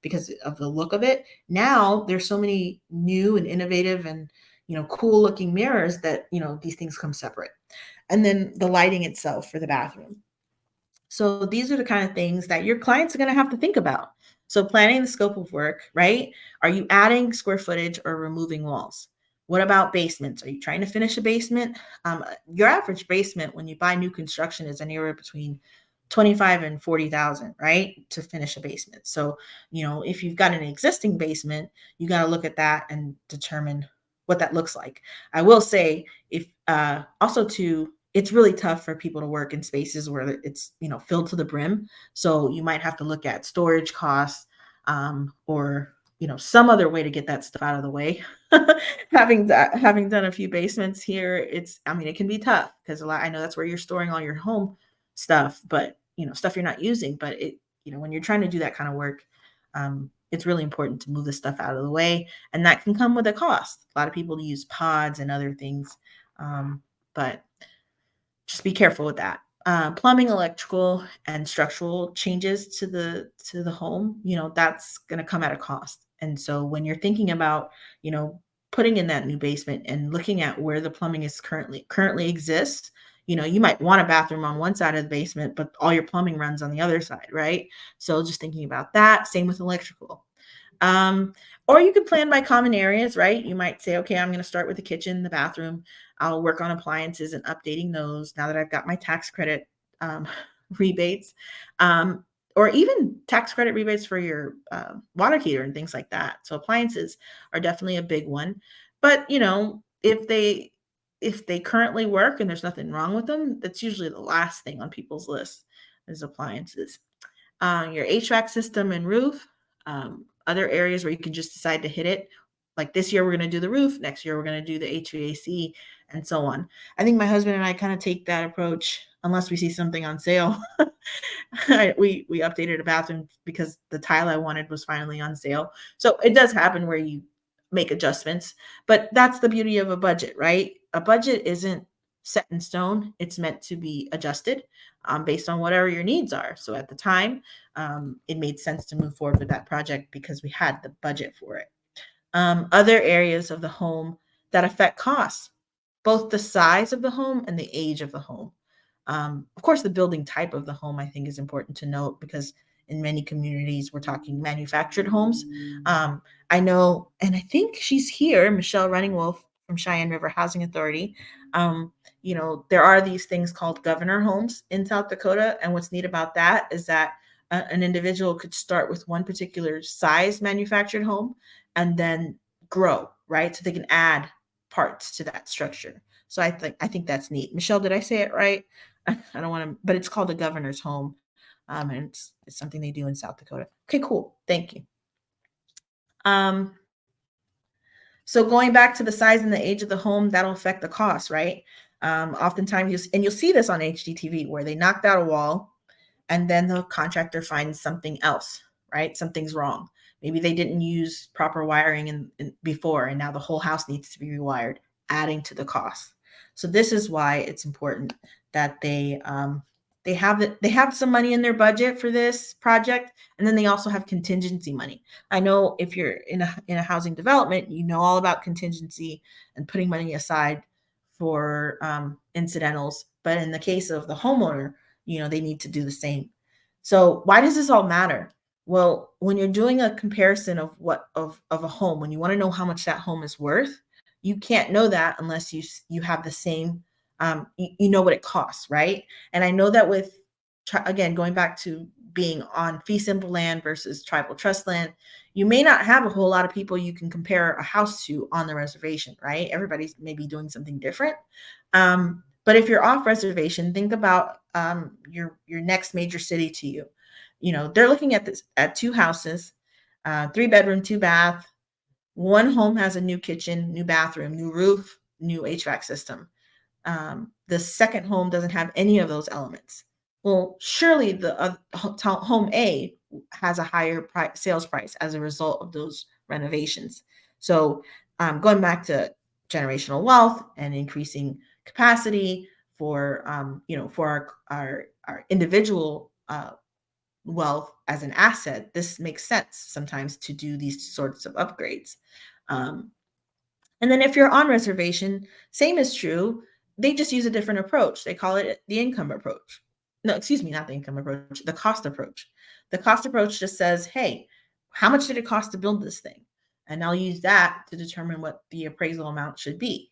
because of the look of it. Now there's so many new and innovative and cool looking mirrors that these things come separate. And then the lighting itself for the bathroom. So these are the kind of things that your clients are going to have to think about. So planning the scope of work, right? Are you adding square footage or removing walls? What about basements? Are you trying to finish a basement? Your average basement when you buy new construction is anywhere between 25 and 40,000, right? To finish a basement. So, if you've got an existing basement, you got to look at that and determine what that looks like. I will say, if also to it's really tough for people to work in spaces where it's filled to the brim. So you might have to look at storage costs, or some other way to get that stuff out of the way. having done a few basements here, it can be tough because I know that's where you're storing all your home stuff, but stuff you're not using. But when you're trying to do that kind of work, it's really important to move this stuff out of the way, and that can come with a cost. A lot of people use pods and other things, but just be careful with that. Plumbing, electrical, and structural changes to the home, that's going to come at a cost. And so when you're thinking about, putting in that new basement and looking at where the plumbing is currently exists, you might want a bathroom on one side of the basement, but all your plumbing runs on the other side, right? So just thinking about that. Same with electrical. Um, or you can plan by common areas, right? You might say, okay, I'm going to start with the kitchen, the bathroom. I'll work on appliances and updating those now that I've got my tax credit um, rebates, or even tax credit rebates for your water heater and things like that. So appliances are definitely a big one. But if they currently work and there's nothing wrong with them, that's usually the last thing on people's list is appliances. your HVAC system and roof, other areas where you can just decide to hit it. Like this year, we're going to do the roof. Next year, we're going to do the HVAC and so on. I think my husband and I kind of take that approach unless we see something on sale. we updated a bathroom because the tile I wanted was finally on sale. So it does happen where you make adjustments, but that's the beauty of a budget, right? A budget isn't set in stone. It's meant to be adjusted based on whatever your needs are. So at the time, it made sense to move forward with that project because we had the budget for it. Other areas of the home that affect costs, both the size of the home and the age of the home. Of course, the building type of the home, I think, is important to note because in many communities, we're talking manufactured homes. I know, and I think she's here, Michelle Running Wolf from Cheyenne River Housing Authority. There are these things called governor homes in South Dakota. And what's neat about that is that an individual could start with one particular size manufactured home and then grow, right? So they can add parts to that structure. So I think that's neat. Michelle, did I say it right? I don't want to, but it's called a governor's home. And it's something they do in South Dakota. Okay, cool. Thank you. So going back to the size and the age of the home, that'll affect the cost, right? Oftentimes, you'll see this on HGTV where they knocked out a wall and then the contractor finds something else, right? Something's wrong. Maybe they didn't use proper wiring before, and now the whole house needs to be rewired, adding to the cost. So this is why it's important that they have some money in their budget for this project, and then they also have contingency money. I know if you're in a housing development, you know all about contingency and putting money aside for incidentals. But in the case of the homeowner, they need to do the same. So why does this all matter? Well, when you're doing a comparison of a home, when you want to know how much that home is worth, you can't know that unless you have the same, you know what it costs, right? And I know that with, again, going back to being on fee simple land versus tribal trust land, you may not have a whole lot of people you can compare a house to on the reservation, right? Everybody's maybe doing something different. But if you're off reservation, think about your next major city to you. They're looking at 2 houses, 3 bedroom, 2 bath. One home has a new kitchen, new bathroom, new roof, new HVAC system. The second home doesn't have any of those elements. Well, surely the home A has a higher sales price as a result of those renovations. So going back to generational wealth and increasing capacity for for our individual wealth as an asset, this makes sense sometimes to do these sorts of upgrades. And then if you're on reservation, same is true. They just use a different approach. They call it the income approach. No, excuse me, not the income approach, the cost approach. The cost approach just says, hey, how much did it cost to build this thing? And I'll use that to determine what the appraisal amount should be.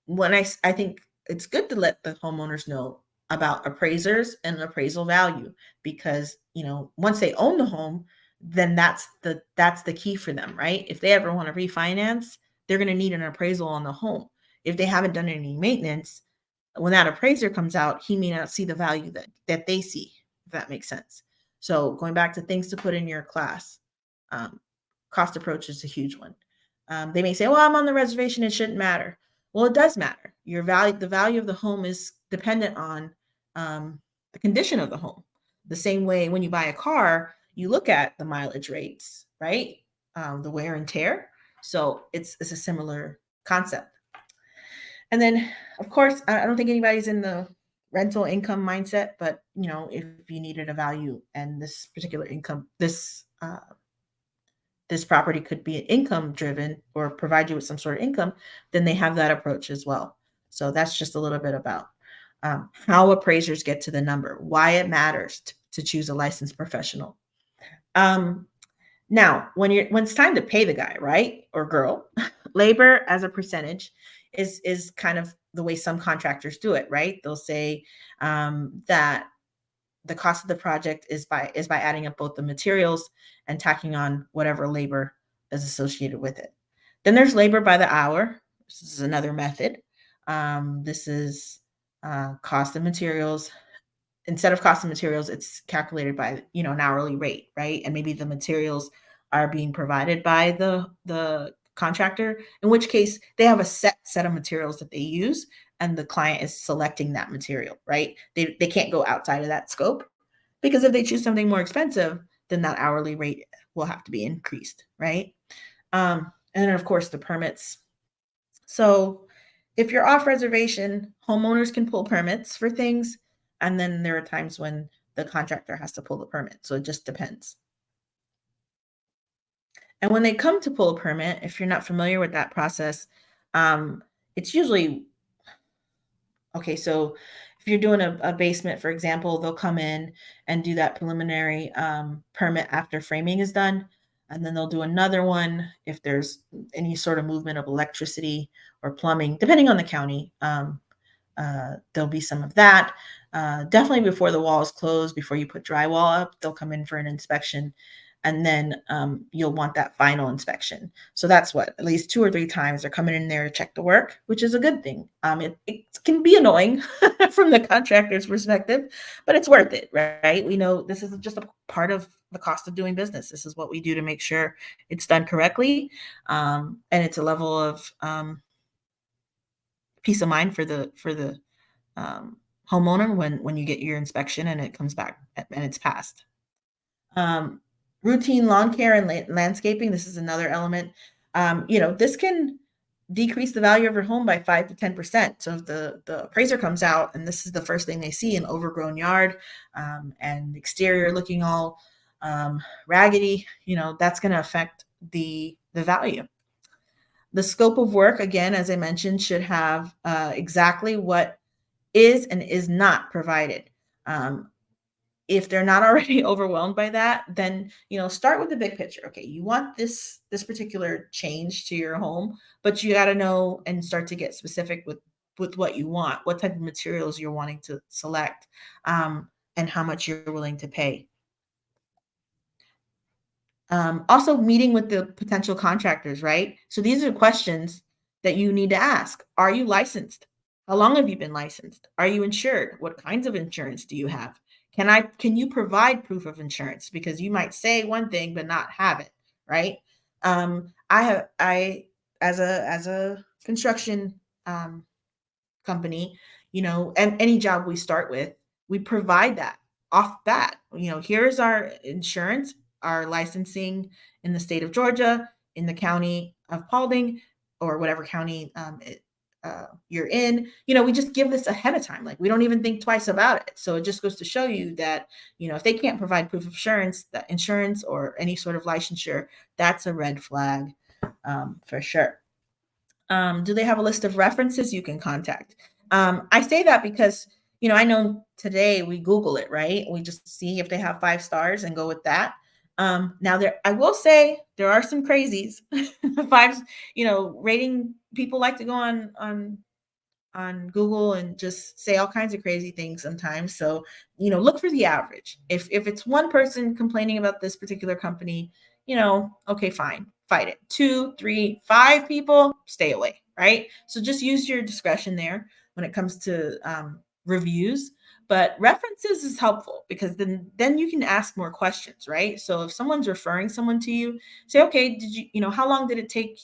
When I think it's good to let the homeowners know about appraisers and appraisal value, because once they own the home, then that's the key for them, right? If they ever want to refinance, they're going to need an appraisal on the home. If they haven't done any maintenance, when that appraiser comes out, he may not see the value that they see, if that makes sense. So going back to things to put in your class, cost approach is a huge one. They may say, well, I'm on the reservation, it shouldn't matter. Well, it does matter. The value of the home is dependent on the condition of the home. The same way when you buy a car, you look at the mileage rates, right? The wear and tear. So it's a similar concept. And then, of course, I don't think anybody's in the rental income mindset, but if you needed a value and this particular income, this property could be income driven or provide you with some sort of income, then they have that approach as well. So that's just a little bit about how appraisers get to the number, why it matters to choose a licensed professional. Now, when it's time to pay the guy, right, or girl, labor as a percentage is kind of the way some contractors do it, right? They'll say that the cost of the project is by adding up both the materials and tacking on whatever labor is associated with it. Then there's labor by the hour. This is another method. This is cost of materials instead of cost of materials, it's calculated by, an hourly rate, right? And maybe the materials are being provided by the contractor, in which case they have a set of materials that they use, and the client is selecting that material, right? They can't go outside of that scope, because if they choose something more expensive, then that hourly rate will have to be increased, right? And then of course the permits. So if you're off reservation, homeowners can pull permits for things. And then there are times when the contractor has to pull the permit. So it just depends. And when they come to pull a permit, if you're not familiar with that process, it's usually okay. So if you're doing a basement, for example, they'll come in and do that preliminary permit after framing is done. And then they'll do another one if there's any sort of movement of electricity or plumbing, depending on the county. There'll be some of that. Definitely before the wall is closed, before you put drywall up, they'll come in for an inspection. And then you'll want that final inspection. So that's what, at least 2 or 3 times they're coming in there to check the work, which is a good thing. It can be annoying from the contractor's perspective, but it's worth it, right? We know this is just a part of the cost of doing business. This is what we do to make sure it's done correctly. And it's a level of peace of mind for the homeowner when you get your inspection and it comes back and it's passed. Um, Routine lawn care and landscaping. This is another element. This can decrease the value of your home by 5 to 10%. So if the appraiser comes out and this is the first thing they see, an overgrown yard and exterior looking all raggedy, that's going to affect the value. The scope of work, again, as I mentioned, should have exactly what is and is not provided. If they're not already overwhelmed by that, then start with the big picture. Okay, you want this particular change to your home, but you got to know and start to get specific with what you want, what type of materials you're wanting to select, and how much you're willing to pay. Also meeting with the potential contractors, right? So these are questions that you need to ask. Are you licensed? How long have you been licensed? Are you insured? What kinds of insurance do you have? Can you provide proof of insurance? Because you might say one thing but not have it, right? I as a construction company, and any job we start with, we provide that off bat. Here's our insurance, our licensing in the state of Georgia, in the county of Paulding, or whatever county you're in. We just give this ahead of time. Like, we don't even think twice about it. So it just goes to show you that, if they can't provide proof of insurance, that insurance or any sort of licensure, that's a red flag for sure. Do they have a list of references you can contact? I say that because, I know today we Google it, right? We just see if they have 5 stars and go with that. Now I will say there are some crazies. Fives, rating people like to go on Google and just say all kinds of crazy things sometimes. So, look for the average. If it's one person complaining about this particular company, okay, fine, fight it. 2, 3, 5 people, stay away, right? So just use your discretion there when it comes to reviews. But references is helpful because then you can ask more questions, right? So if someone's referring someone to you, say, okay, did how long did it take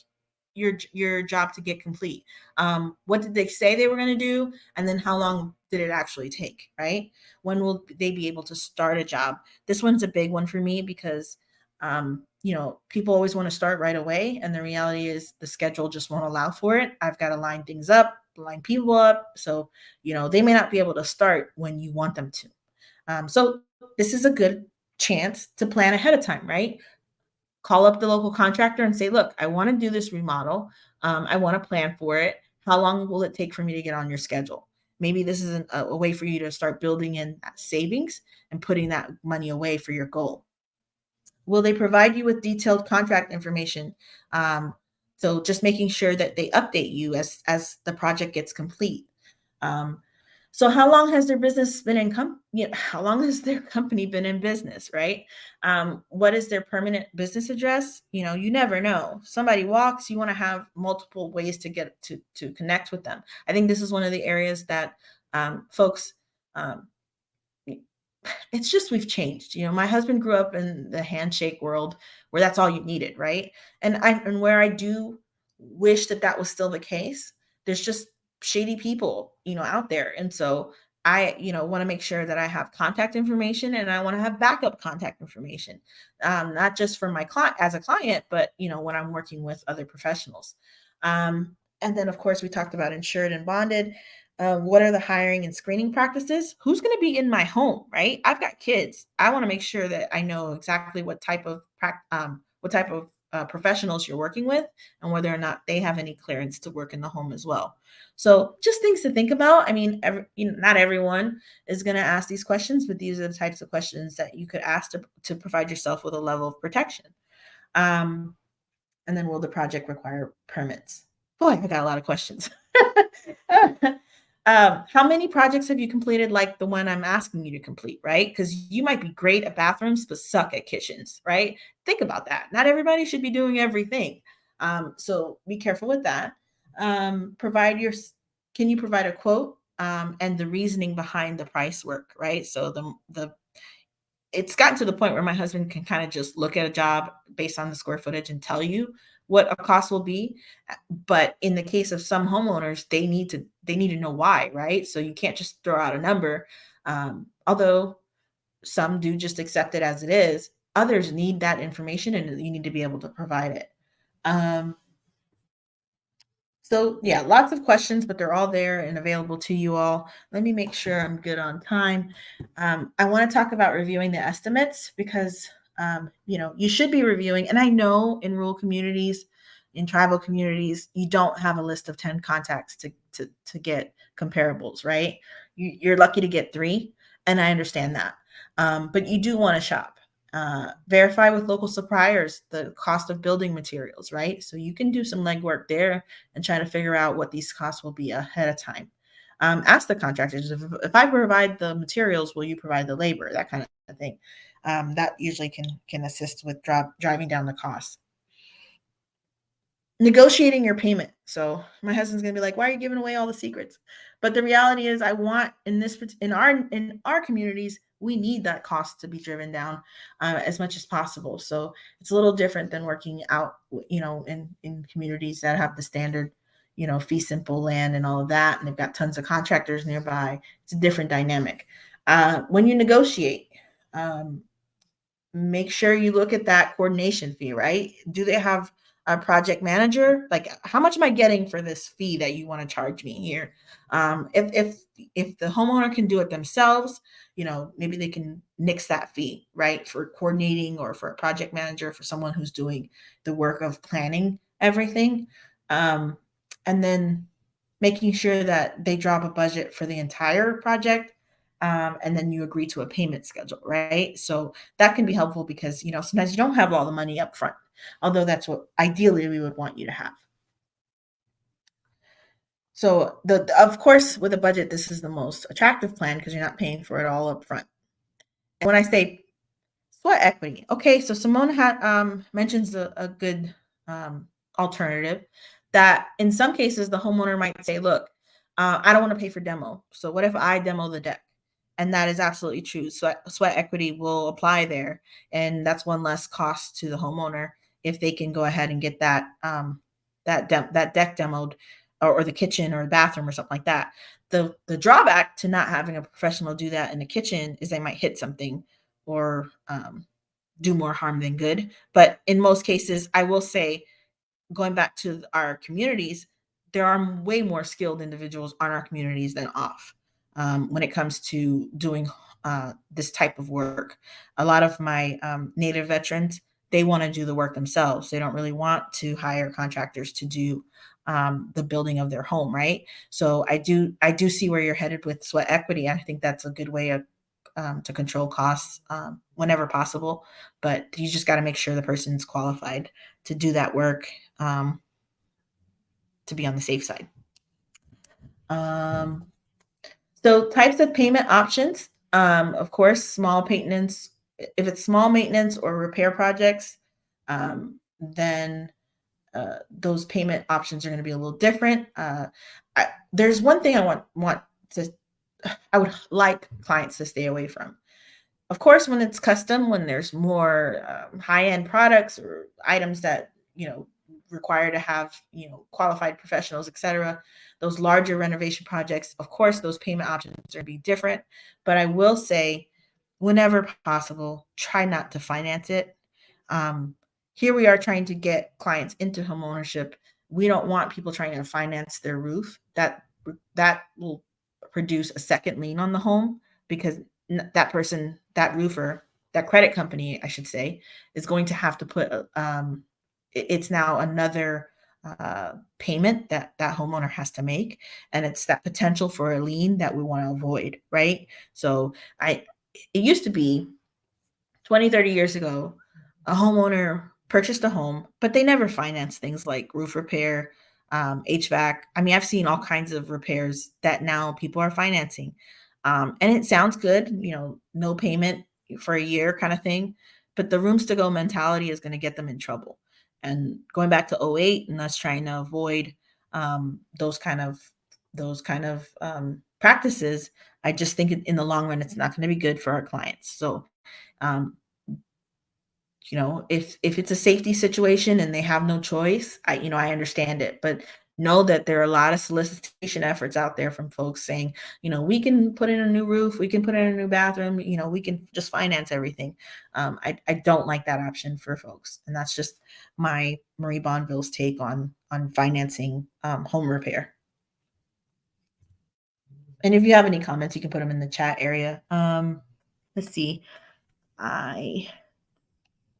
your job to get complete? What did they say they were going to do? And then how long did it actually take, right? When will they be able to start a job? This one's a big one for me because, people always want to start right away. And the reality is the schedule just won't allow for it. I've got to line things up, line people up. So, they may not be able to start when you want them to. So this is a good chance to plan ahead of time, right? Call up the local contractor and say, look, I want to do this remodel. I want to plan for it. How long will it take for me to get on your schedule? Maybe this is a way for you to start building in that savings and putting that money away for your goal. Will they provide you with detailed contract information? So just making sure that they update you as the project gets complete. So how long has their business been how long has their company been in business, right? What is their permanent business address? You never know. Somebody walks, you want to have multiple ways to get to connect with them. I think this is one of the areas that folks it's just we've changed. My husband grew up in the handshake world where that's all you needed, right? And where I do wish that that was still the case, there's just shady people, out there. And so I, want to make sure that I have contact information, and I want to have backup contact information, not just for my client as a client, but when I'm working with other professionals. And then, of course, we talked about insured and bonded. What are the hiring and screening practices? Who's going to be in my home, right? I've got kids. I want to make sure that I know exactly what type of professionals you're working with, and whether or not they have any clearance to work in the home as well. So just things to think about. I mean, not everyone is going to ask these questions, but these are the types of questions that you could ask to provide yourself with a level of protection. And then, will the project require permits? Boy, I got a lot of questions. How many projects have you completed like the one I'm asking you to complete, right? Because you might be great at bathrooms, but suck at kitchens, right? Think about that. Not everybody should be doing everything. So be careful with that. Can you provide a quote and the reasoning behind the price work, right? So it's gotten to the point where my husband can kind of just look at a job based on the square footage and tell you what a cost will be. But in the case of some homeowners, they need to know why, right? So you can't just throw out a number. Although some do just accept it as it is, others need that information, and you need to be able to provide it. So yeah, lots of questions, but they're all there and available to you all. Let me make sure I'm good on time. I want to talk about reviewing the estimates because you should be reviewing. And I know in rural communities, in tribal communities, you don't have a list of 10 contacts to get comparables, right? You're lucky to get 3, and I understand that. But you do want to shop. Verify with local suppliers the cost of building materials, right? So you can do some legwork there and try to figure out what these costs will be ahead of time. Ask the contractors, if I provide the materials, will you provide the labor? That kind of thing. That usually can assist with driving down the costs. Negotiating your payment. So my husband's gonna be like, "Why are you giving away all the secrets?" But the reality is, I want in our communities, we need that cost to be driven down as much as possible. So it's a little different than working out, in communities that have the standard, fee simple land and all of that, and they've got tons of contractors nearby. It's a different dynamic. When you negotiate, make sure you look at that coordination fee, right? Do they have a project manager? Like, how much am I getting for this fee that you want to charge me here? If the homeowner can do it themselves, maybe they can nix that fee, right? For coordinating, or for a project manager, for someone who's doing the work of planning everything. And then making sure that they drop a budget for the entire project. And then you agree to a payment schedule, right? So that can be helpful because, sometimes you don't have all the money up front, although that's what ideally we would want you to have. So of course, with a budget, this is the most attractive plan because you're not paying for it all up front. And when I say sweat equity, okay, so Simone mentions a good alternative that in some cases the homeowner might say, look, I don't want to pay for demo. So what if I demo the deck? And that is absolutely true. Sweat equity will apply there, and that's one less cost to the homeowner if they can go ahead and get that that deck demoed, or the kitchen or the bathroom or something like that. The drawback to not having a professional do that in the kitchen is they might hit something, or do more harm than good. But in most cases, I will say, going back to our communities, there are way more skilled individuals on our communities than off when it comes to doing this type of work. A lot of my Native veterans, they want to do the work themselves. They don't really want to hire contractors to do the building of their home, right? So I do see where you're headed with sweat equity. I think that's a good way to control costs whenever possible, but you just got to make sure the person's qualified to do that work, to be on the safe side. So types of payment options, of course, small maintenance. If it's small maintenance or repair projects, then those payment options are going to be a little different. There's one thing I would like clients to stay away from. Of course, when it's custom, when there's more high-end products or items that require to have qualified professionals, etc. Those larger renovation projects, of course, those payment options are going to be different. But I will say, whenever possible, try not to finance it. Um, Here we are trying to get clients into home ownership. We don't want people trying to finance their roof. That will produce a second lien on the home because that person, that roofer, that credit company, I should say, is going to have to put it's now another payment that that homeowner has to make, and it's that potential for a lien that we want to avoid, right? So I it used to be 20, 30 years ago, a homeowner purchased a home, but they never financed things like roof repair, HVAC. I mean, I've seen all kinds of repairs that now people are financing. And it sounds good, no payment for a year kind of thing. But the rooms to go mentality is going to get them in trouble. And going back to '08 and us trying to avoid those kind of practices, I just think in the long run, it's not going to be good for our clients. So um, if it's a safety situation and they have no choice, I understand it, but know that there are a lot of solicitation efforts out there from folks saying, we can put in a new roof, we can put in a new bathroom, we can just finance everything. I don't like that option for folks, and that's just my Marie Bonville's take on financing home repair. And if you have any comments, you can put them in the chat area. Let's see. I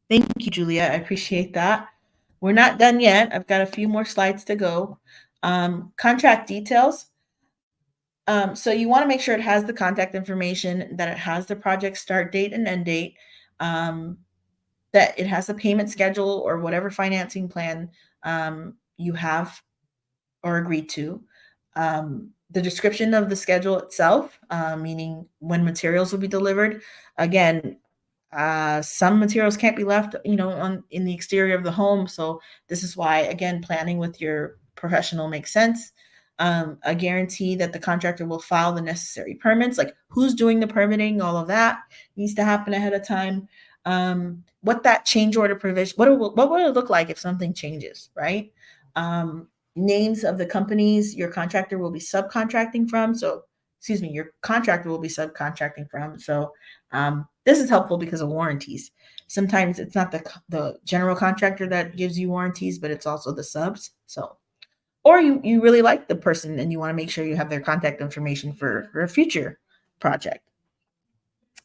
Thank you, Julia. I appreciate that. We're not done yet. I've got a few more slides to go. Contract details. So you want to make sure it has the contact information, that it has the project start date and end date, that it has the payment schedule or whatever financing plan you have or agreed to. The description of the schedule itself, meaning when materials will be delivered. Again, some materials can't be left, in the exterior of the home. So this is why, again, planning with your professional makes sense. A guarantee that the contractor will file the necessary permits, like who's doing the permitting, all of that needs to happen ahead of time. What that change order provision, what will it look like if something changes, right? Names of the companies your contractor will be subcontracting from. So, excuse me, your contractor will be subcontracting from. So, this is helpful because of warranties. Sometimes it's not the general contractor that gives you warranties, but it's also the subs. So, or you really like the person and you want to make sure you have their contact information for a future project.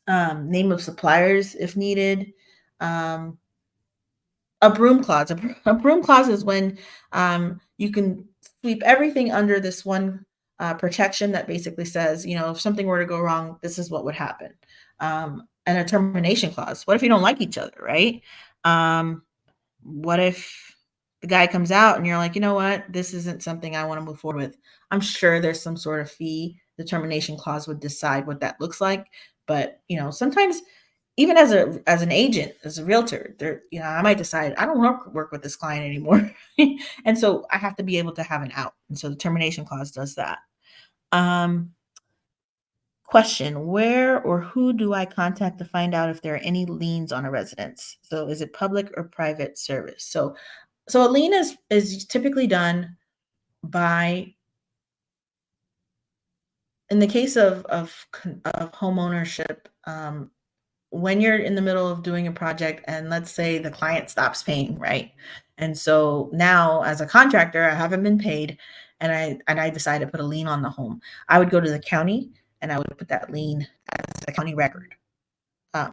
Name of suppliers if needed. Um, a broom clause. A broom clause is when you can sweep everything under this one protection that basically says, if something were to go wrong, this is what would happen. And a termination clause. What if you don't like each other, right? What if the guy comes out and you're like, you know what, this isn't something I want to move forward with? I'm sure there's some sort of fee. The termination clause would decide what that looks like. But sometimes even as an agent, as a realtor, I might decide I don't want to work with this client anymore. And so I have to be able to have an out. And so the termination clause does that. Question, where or who do I contact to find out if there are any liens on a residence? So is it public or private service? So a lien is typically done by, in the case of home ownership, when you're in the middle of doing a project and let's say the client stops paying, right? And so now as a contractor, I haven't been paid and I decide to put a lien on the home. I would go to the county and I would put that lien as a county record. Of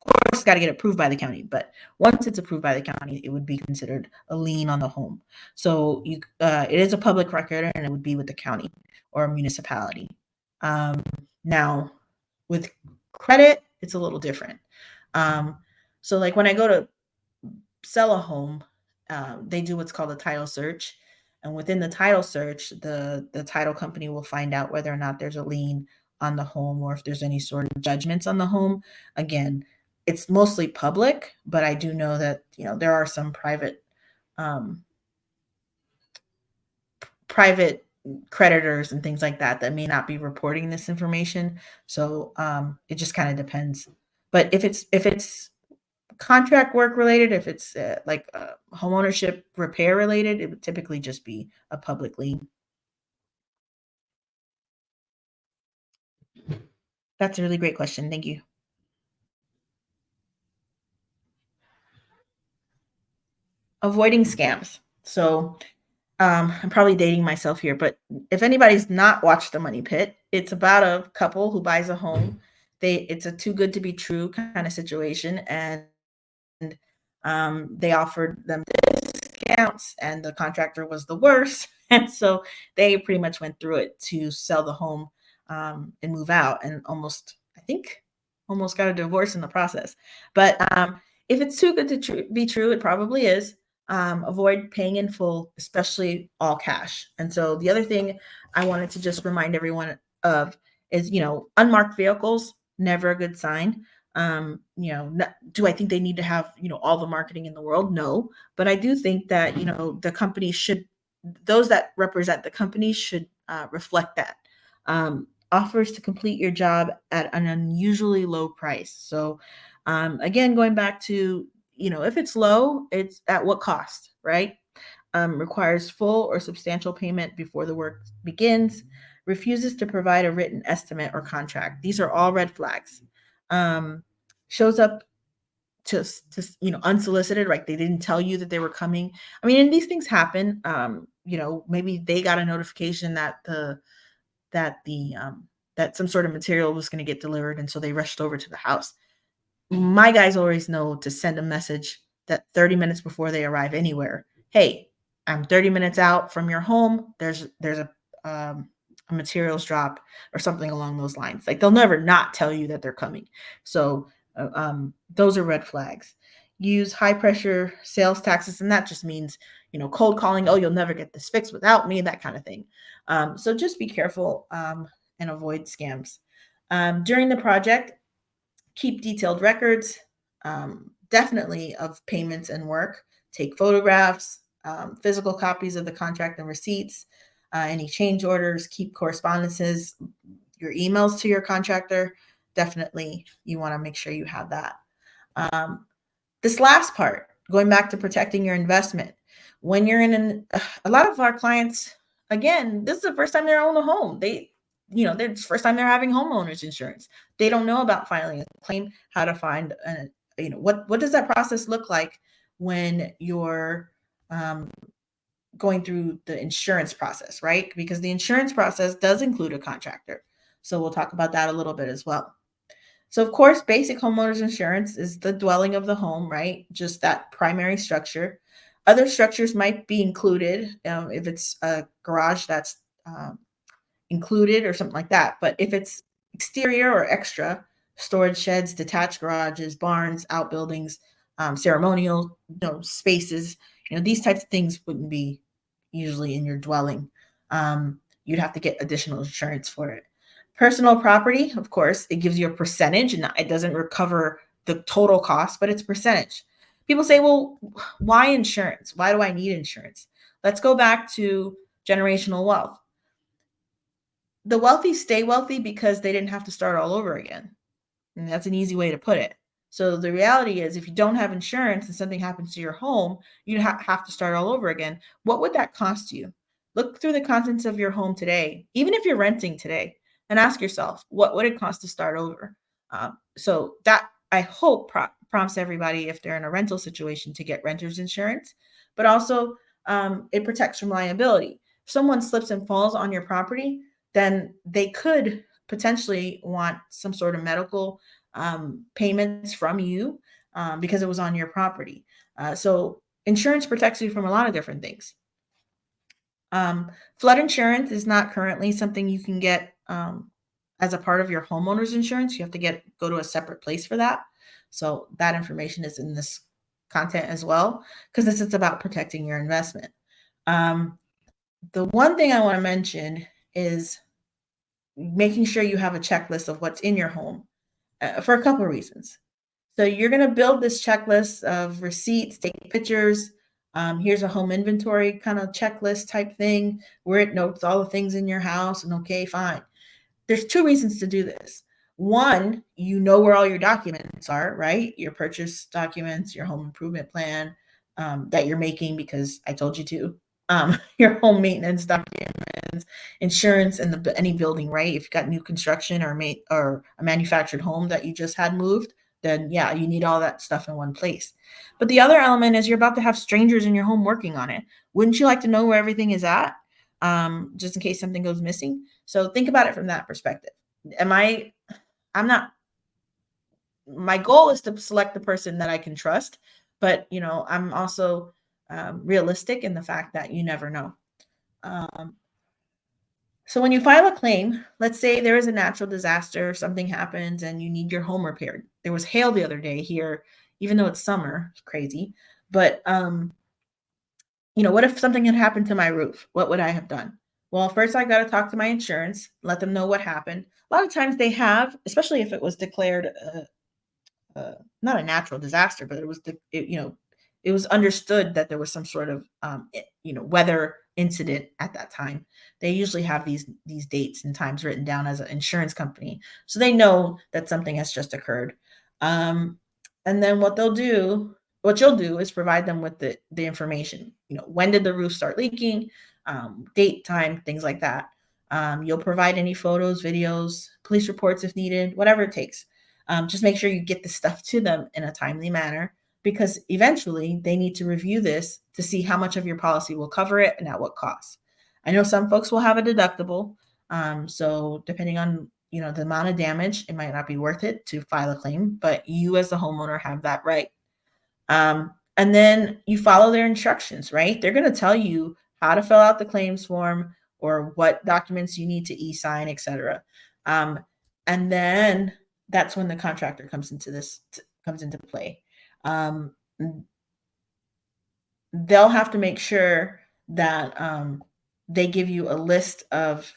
course, it's got to get approved by the county, but once it's approved by the county, it would be considered a lien on the home. So it is a public record and it would be with the county or a municipality. Now, with credit, it's a little different. So like when I go to sell a home, they do what's called a title search. And within the title search, the title company will find out whether or not there's a lien on the home or if there's any sort of judgments on the home. Again, it's mostly public, but I do know that, there are some private creditors and things like that may not be reporting this information. So it just kind of depends. But if it's contract work related, if it's like home ownership repair related, it would typically just be a public lien. That's a really great question. Thank you. Avoiding scams. So I'm probably dating myself here, but if anybody's not watched The Money Pit, it's about a couple who buys a home. It's a too good to be true kind of situation, and they offered them discounts, and the contractor was the worst, and so they pretty much went through it to sell the home and move out, and I think, almost got a divorce in the process. But if it's too good to be true, it probably is. Avoid paying in full, especially all cash. And so the other thing I wanted to just remind everyone of is, unmarked vehicles, never a good sign. Do I think they need to have, all the marketing in the world? No, but I do think that, the company should, those that represent the company should reflect that. Offers to complete your job at an unusually low price. So, again, going back to, if it's low, it's at what cost, right? Requires full or substantial payment before the work begins, refuses to provide a written estimate or contract. These are all red flags. Shows up to unsolicited, like they didn't tell you that they were coming. I mean, and these things happen. Maybe they got a notification that some sort of material was going to get delivered, and so they rushed over to the house. My guys always know to send a message that 30 minutes before they arrive anywhere. Hey, I'm 30 minutes out from your home. There's a materials drop or something along those lines. Like, they'll never not tell you that they're coming. So those are red flags. Use high pressure sales taxes, and that just means, cold calling. Oh, you'll never get this fixed without me, that kind of thing. So just be careful and avoid scams. During the project, keep detailed records, definitely of payments and work. Take photographs, physical copies of the contract and receipts, any change orders, keep correspondences, your emails to your contractor. Definitely, you want to make sure you have that. This last part, going back to protecting your investment. When you're a lot of our clients, again, this is the first time they're owning a home. They're the first time they're having homeowners insurance. They don't know about filing a claim, how to find, what does that process look like when you're going through the insurance process, right? Because the insurance process does include a contractor. So we'll talk about that a little bit as well. So, of course, basic homeowners insurance is the dwelling of the home, right? Just that primary structure. Other structures might be included if it's a garage that's included or something like that. But if it's exterior or extra, storage sheds, detached garages, barns, outbuildings, ceremonial spaces, these types of things wouldn't be usually in your dwelling. You'd have to get additional insurance for it. Personal property, of course, it gives you a percentage, and it doesn't recover the total cost, but it's percentage. People say, well, why insurance? Why do I need insurance? Let's go back to generational wealth. The wealthy stay wealthy because they didn't have to start all over again. And that's an easy way to put it. So the reality is, if you don't have insurance and something happens to your home, you have to start all over again. What would that cost you? Look through the contents of your home today, even if you're renting today, and ask yourself, what would it cost to start over? So that, I hope, prompts everybody, if they're in a rental situation, to get renter's insurance. But also, it protects from liability. If someone slips and falls on your property, then they could potentially want some sort of medical payments from you because it was on your property. So insurance protects you from a lot of different things. Flood insurance is not currently something you can get as a part of your homeowner's insurance. You have to go to a separate place for that. So that information is in this content as well, because this is about protecting your investment. The one thing I want to mention is making sure you have a checklist of what's in your home for a couple of reasons. So you're going to build this checklist of receipts, take pictures. Here's a home inventory kind of checklist type thing where it notes all the things in your house, and okay, fine. There's two reasons to do this. One, you know where all your documents are, right? Your purchase documents, your home improvement plan that you're making because I told you to, your home maintenance documents, insurance, and any building, right? If you've got new construction or a manufactured home that you just had moved, then yeah, you need all that stuff in one place. But the other element is you're about to have strangers in your home working on it. Wouldn't you like to know where everything is at, just in case something goes missing? So think about it from that perspective. I'm not, my goal is to select the person that I can trust, but I'm also realistic in the fact that you never know. Um, so when you file a claim, let's say there is a natural disaster, something happens and you need your home repaired. There was hail the other day here, even though it's summer, it's crazy. But what if something had happened to my roof? What would I have done? Well, first I got to talk to my insurance, let them know what happened. A lot of times they have, especially if it was declared not a natural disaster, but it was understood that there was some sort of weather incident at that time. They usually have these dates and times written down as an insurance company, so they know that something has just occurred. And then what you'll do is provide them with the information. When did the roof start leaking, date, time, things like that. You'll provide any photos, videos, police reports if needed, whatever it takes. Just make sure you get the stuff to them in a timely manner, because eventually they need to review this to see how much of your policy will cover it and at what cost. I know some folks will have a deductible. So depending on the amount of damage, it might not be worth it to file a claim, but you as the homeowner have that right. And then you follow their instructions, right? They're going to tell you how to fill out the claims form or what documents you need to e-sign, etc. And then that's when the contractor comes into play. They'll have to make sure that they give you a list of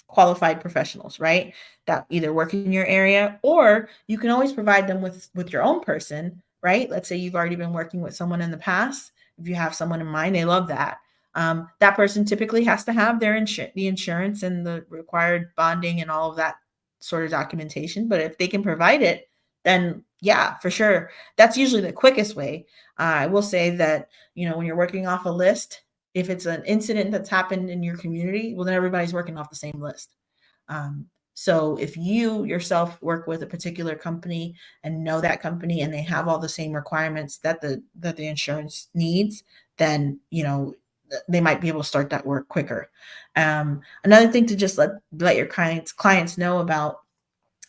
qualified professionals, right? That either work in your area, or you can always provide them with your own person, right? Let's say you've already been working with someone in the past. If you have someone in mind, they love that. That person typically has to have the insurance and the required bonding and all of that sort of documentation. But if they can provide it, then yeah, for sure. That's usually the quickest way. I will say that, when you're working off a list, if it's an incident that's happened in your community, well, then everybody's working off the same list. So if you yourself work with a particular company and know that company and they have all the same requirements that the insurance needs, then they might be able to start that work quicker. Another thing to just let your clients know about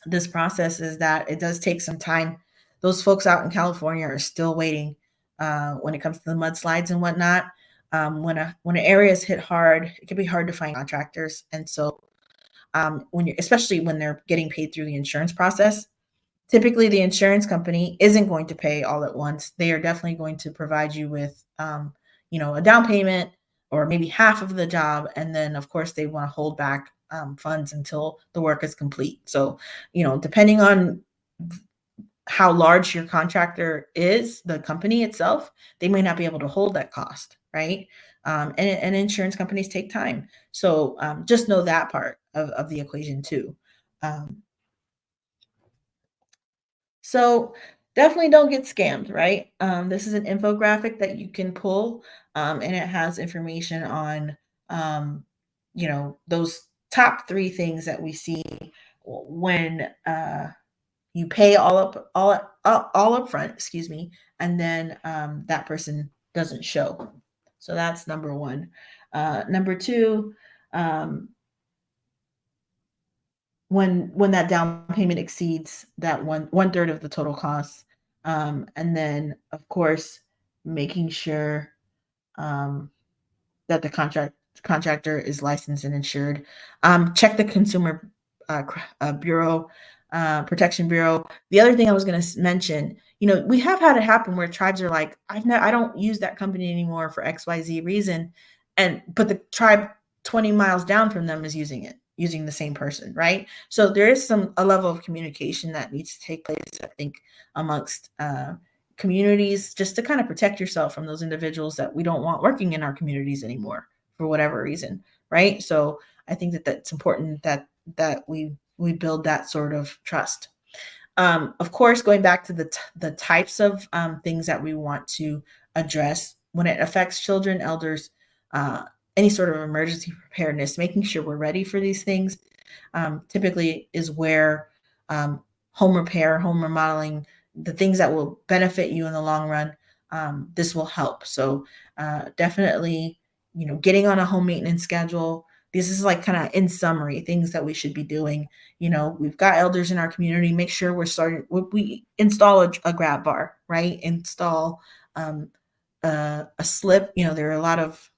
this process is that it does take some time. Those folks out in California are still waiting when it comes to the mudslides and whatnot. When an area is hit hard, it can be hard to find contractors. And so especially when they're getting paid through the insurance process, typically the insurance company isn't going to pay all at once. They are definitely going to provide you with, a down payment or maybe half of the job. And then of course they want to hold back funds until the work is complete. So, depending on how large your contractor is, the company itself, they may not be able to hold that cost, right? And insurance companies take time. So just know that part of the equation too. So definitely don't get scammed, right? This is an infographic that you can pull, and it has information on, those top 3 things that we see when you pay all up front, excuse me, and then that person doesn't show. So that's number 1. Number 2, when that down payment exceeds that one third of the total cost, and then of course making sure that the contractor is licensed and insured. Check the Consumer Bureau, Protection Bureau. The other thing I was going to mention, we have had it happen where tribes are like, I don't use that company anymore for XYZ reason, but the tribe 20 miles down from them is using the same person, right? So there is a level of communication that needs to take place, I think, amongst communities, just to kind of protect yourself from those individuals that we don't want working in our communities anymore for whatever reason, right? So I think that that's important that we build that sort of trust. Of course, going back to the types of things that we want to address when it affects children, elders, any sort of emergency preparedness, making sure we're ready for these things, typically is where home repair, home remodeling, the things that will benefit you in the long run, this will help. So definitely, getting on a home maintenance schedule. This is like kind of in summary things that we should be doing. We've got elders in our community. Make sure we install a grab bar, right? Install a slip. There are a lot of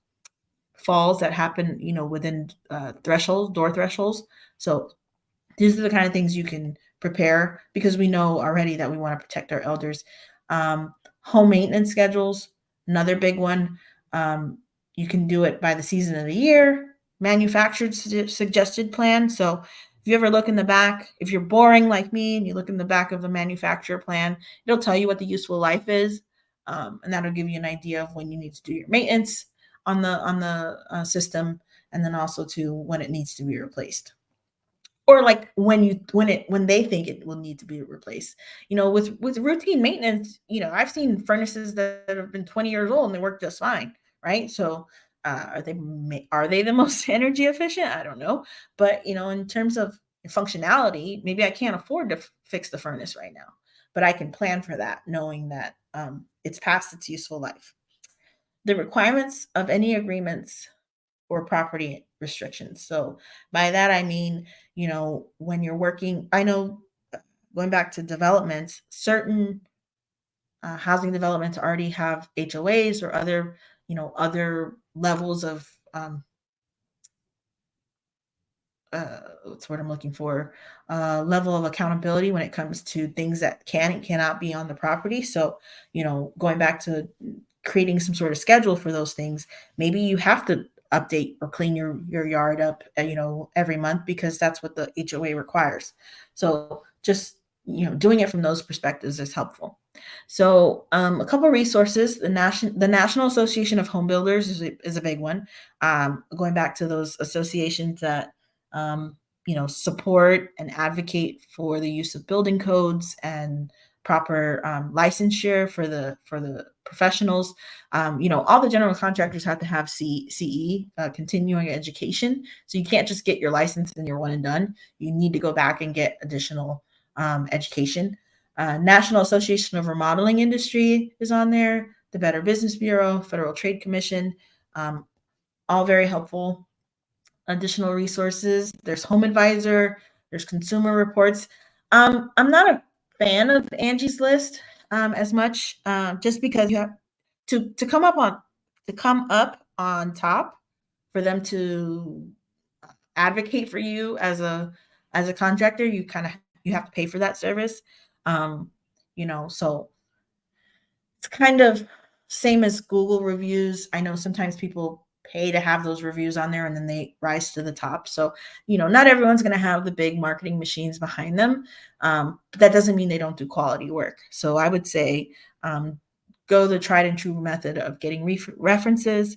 falls that happen, within door thresholds. So these are the kind of things you can prepare because we know already that we want to protect our elders. Home maintenance schedules, another big one. You can do it by the season of the year, manufactured suggested plan. So if you ever look in the back, if you're boring like me and you look in the back of the manufacturer plan, it'll tell you what the useful life is. And that'll give you an idea of when you need to do your maintenance on the system, and then also to when it needs to be replaced, or like when they think it will need to be replaced. With routine maintenance, I've seen furnaces that have been 20 years old and they work just fine, right? So are they the most energy efficient? I don't know, but in terms of functionality, maybe I can't afford to fix the furnace right now, but I can plan for that, knowing that it's past its useful life. The requirements of any agreements or property restrictions. So by that I mean, when you're working, I know, going back to developments, certain housing developments already have HOAs or other levels of what's what I'm looking for, level of accountability when it comes to things that can and cannot be on the property. So, going back to creating some sort of schedule for those things, maybe you have to update or clean your yard up, every month, because that's what the HOA requires. So just, doing it from those perspectives is helpful. So a couple of resources, the National Association of Home Builders is a big one. Going back to those associations that support and advocate for the use of building codes and proper licensure for the professionals. All the general contractors have to have CE, continuing education. So you can't just get your license and you're one and done. You need to go back and get additional education. National Association of Remodeling Industry is on there. The Better Business Bureau, Federal Trade Commission, all very helpful. Additional resources. There's Home Advisor. There's Consumer Reports. I'm not a fan of Angie's List as much, just because you have to come up on top for them to advocate for you as a contractor. You have to pay for that service. So it's kind of same as Google reviews. I know sometimes people pay to have those reviews on there and then they rise to the top. So, not everyone's going to have the big marketing machines behind them. But that doesn't mean they don't do quality work. So I would say go the tried and true method of getting references,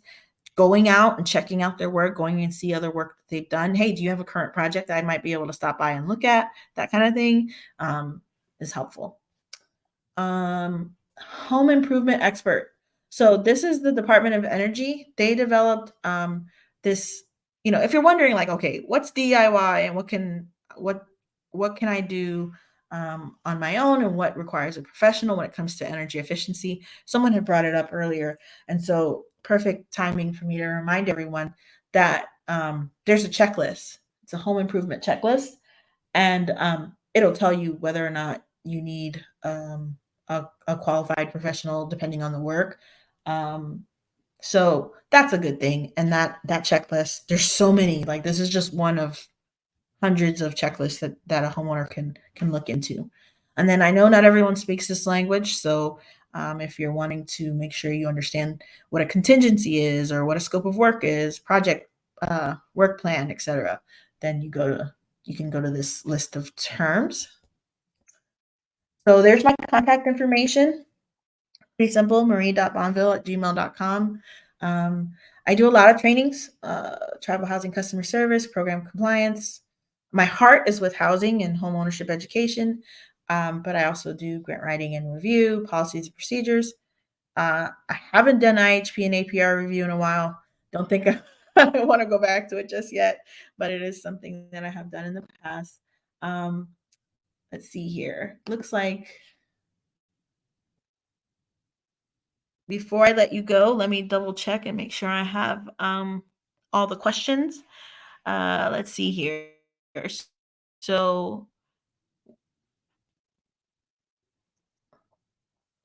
going out and checking out their work, going and see other work that they've done. Hey, do you have a current project that I might be able to stop by and look at? That kind of thing is helpful. Home improvement expert. So this is the Department of Energy. They developed this, if you're wondering like, okay, what's DIY and what can I do on my own and what requires a professional when it comes to energy efficiency? Someone had brought it up earlier. And so perfect timing for me to remind everyone that there's a checklist. It's a home improvement checklist. And it'll tell you whether or not you need a qualified professional depending on the work. So that's a good thing. And that checklist, there's so many, like this is just one of hundreds of checklists that a homeowner can look into. And then I know not everyone speaks this language. So if you're wanting to make sure you understand what a contingency is or what a scope of work is, project, work plan, etc., then you can go to this list of terms. So there's my contact information. Pretty simple, marie.bonville@gmail.com. I do a lot of trainings, tribal housing customer service, program compliance. My heart is with housing and home ownership education, but I also do grant writing and review, policies and procedures. I haven't done IHP and APR review in a while. Don't think I want to go back to it just yet, but it is something that I have done in the past. Let's see here. Looks like before I let you go, let me double check and make sure I have all the questions. Let's see here. So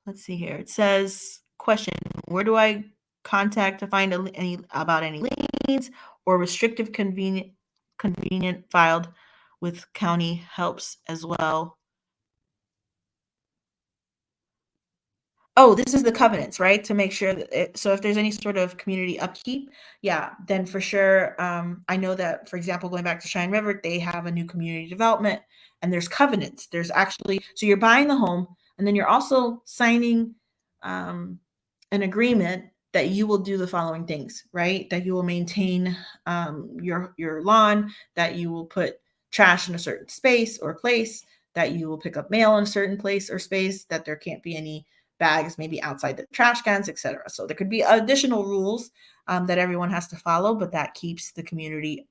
let's see here. It says, question, where do I contact to find any about any liens or restrictive convenient filed with county helps as well? Oh, this is the covenants, right? To make sure that so if there's any sort of community upkeep, yeah, then for sure. I know that, for example, going back to Cheyenne River, they have a new community development and there's covenants. There's actually, so you're buying the home and then you're also signing an agreement that you will do the following things, right? That you will maintain your lawn, that you will put trash in a certain space or place, that you will pick up mail in a certain place or space, that there can't be any bags maybe outside the trash cans, etc. So there could be additional rules that everyone has to follow, but that keeps the community.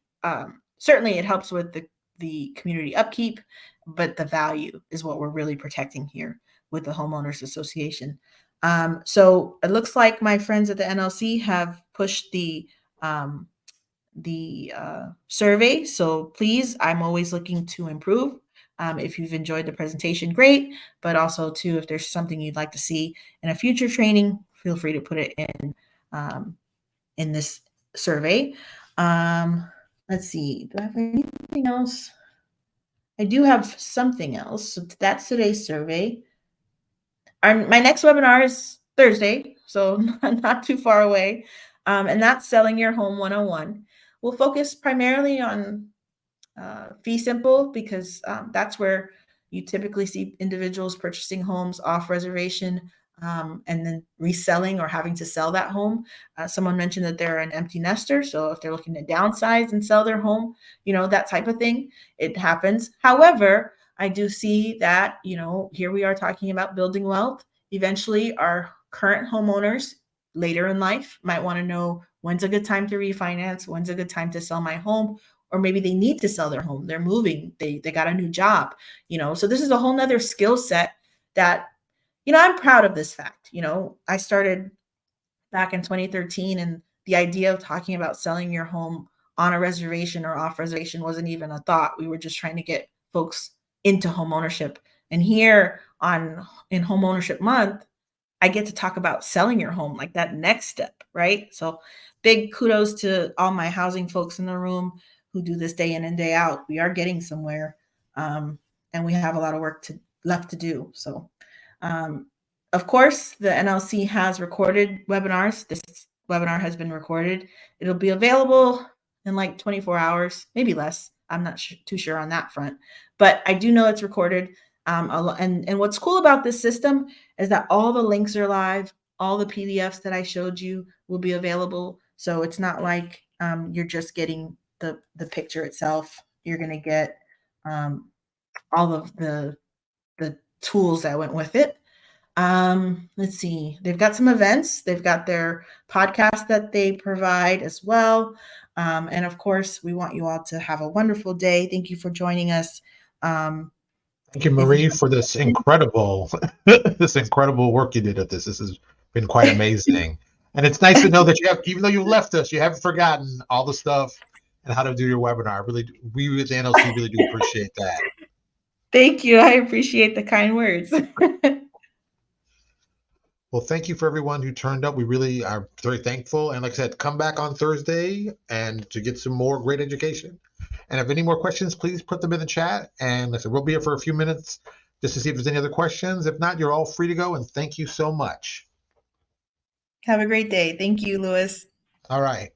Certainly, it helps with the community upkeep, but the value is what we're really protecting here with the homeowners association. So it looks like my friends at the NLC have pushed the survey. So please, I'm always looking to improve. If you've enjoyed the presentation, great. But also, too, if there's something you'd like to see in a future training, feel free to put it in this survey. Let's see. Do I have anything else? I do have something else. So that's today's survey. My next webinar is Thursday, so not too far away. And that's Selling Your Home 101. We'll focus primarily on fee simple because that's where you typically see individuals purchasing homes off reservation and then reselling or having to sell that home. Someone mentioned that they're an empty nester. So if they're looking to downsize and sell their home, that type of thing, it happens. However, I do see that, here we are talking about building wealth. Eventually, our current homeowners later in life might want to know when's a good time to refinance, when's a good time to sell my home, or maybe they need to sell their home. They're moving, they got a new job, so this is a whole nother skill set that, I'm proud of this fact. I started back in 2013 and the idea of talking about selling your home on a reservation or off reservation wasn't even a thought. We were just trying to get folks into home ownership. And here in home ownership month, I get to talk about selling your home, like that next step, right? So big kudos to all my housing folks in the room who do this day in and day out. We are getting somewhere, and we have a lot of work left to do. So, of course, the NLC has recorded webinars. This webinar has been recorded. It'll be available in like 24 hours, maybe less. I'm not too sure on that front, but I do know it's recorded. And what's cool about this system is that all the links are live. All the PDFs that I showed you will be available. So it's not like you're just getting the picture itself. You're going to get all of the tools that went with it. Let's see. They've got some events. They've got their podcast that they provide as well. And of course, we want you all to have a wonderful day. Thank you for joining us. Thank you, Marie, for this incredible work you did at this. This has been quite amazing. And it's nice to know that even though you left us, you haven't forgotten all the stuff and how to do your webinar. We at the NLC really do appreciate that. Thank you. I appreciate the kind words. Well, thank you for everyone who turned up. We really are very thankful. And like I said, come back on Thursday and to get some more great education. And if any more questions, please put them in the chat. And like I said, we'll be here for a few minutes just to see if there's any other questions. If not, you're all free to go. And thank you so much. Have a great day. Thank you, Louis. All right.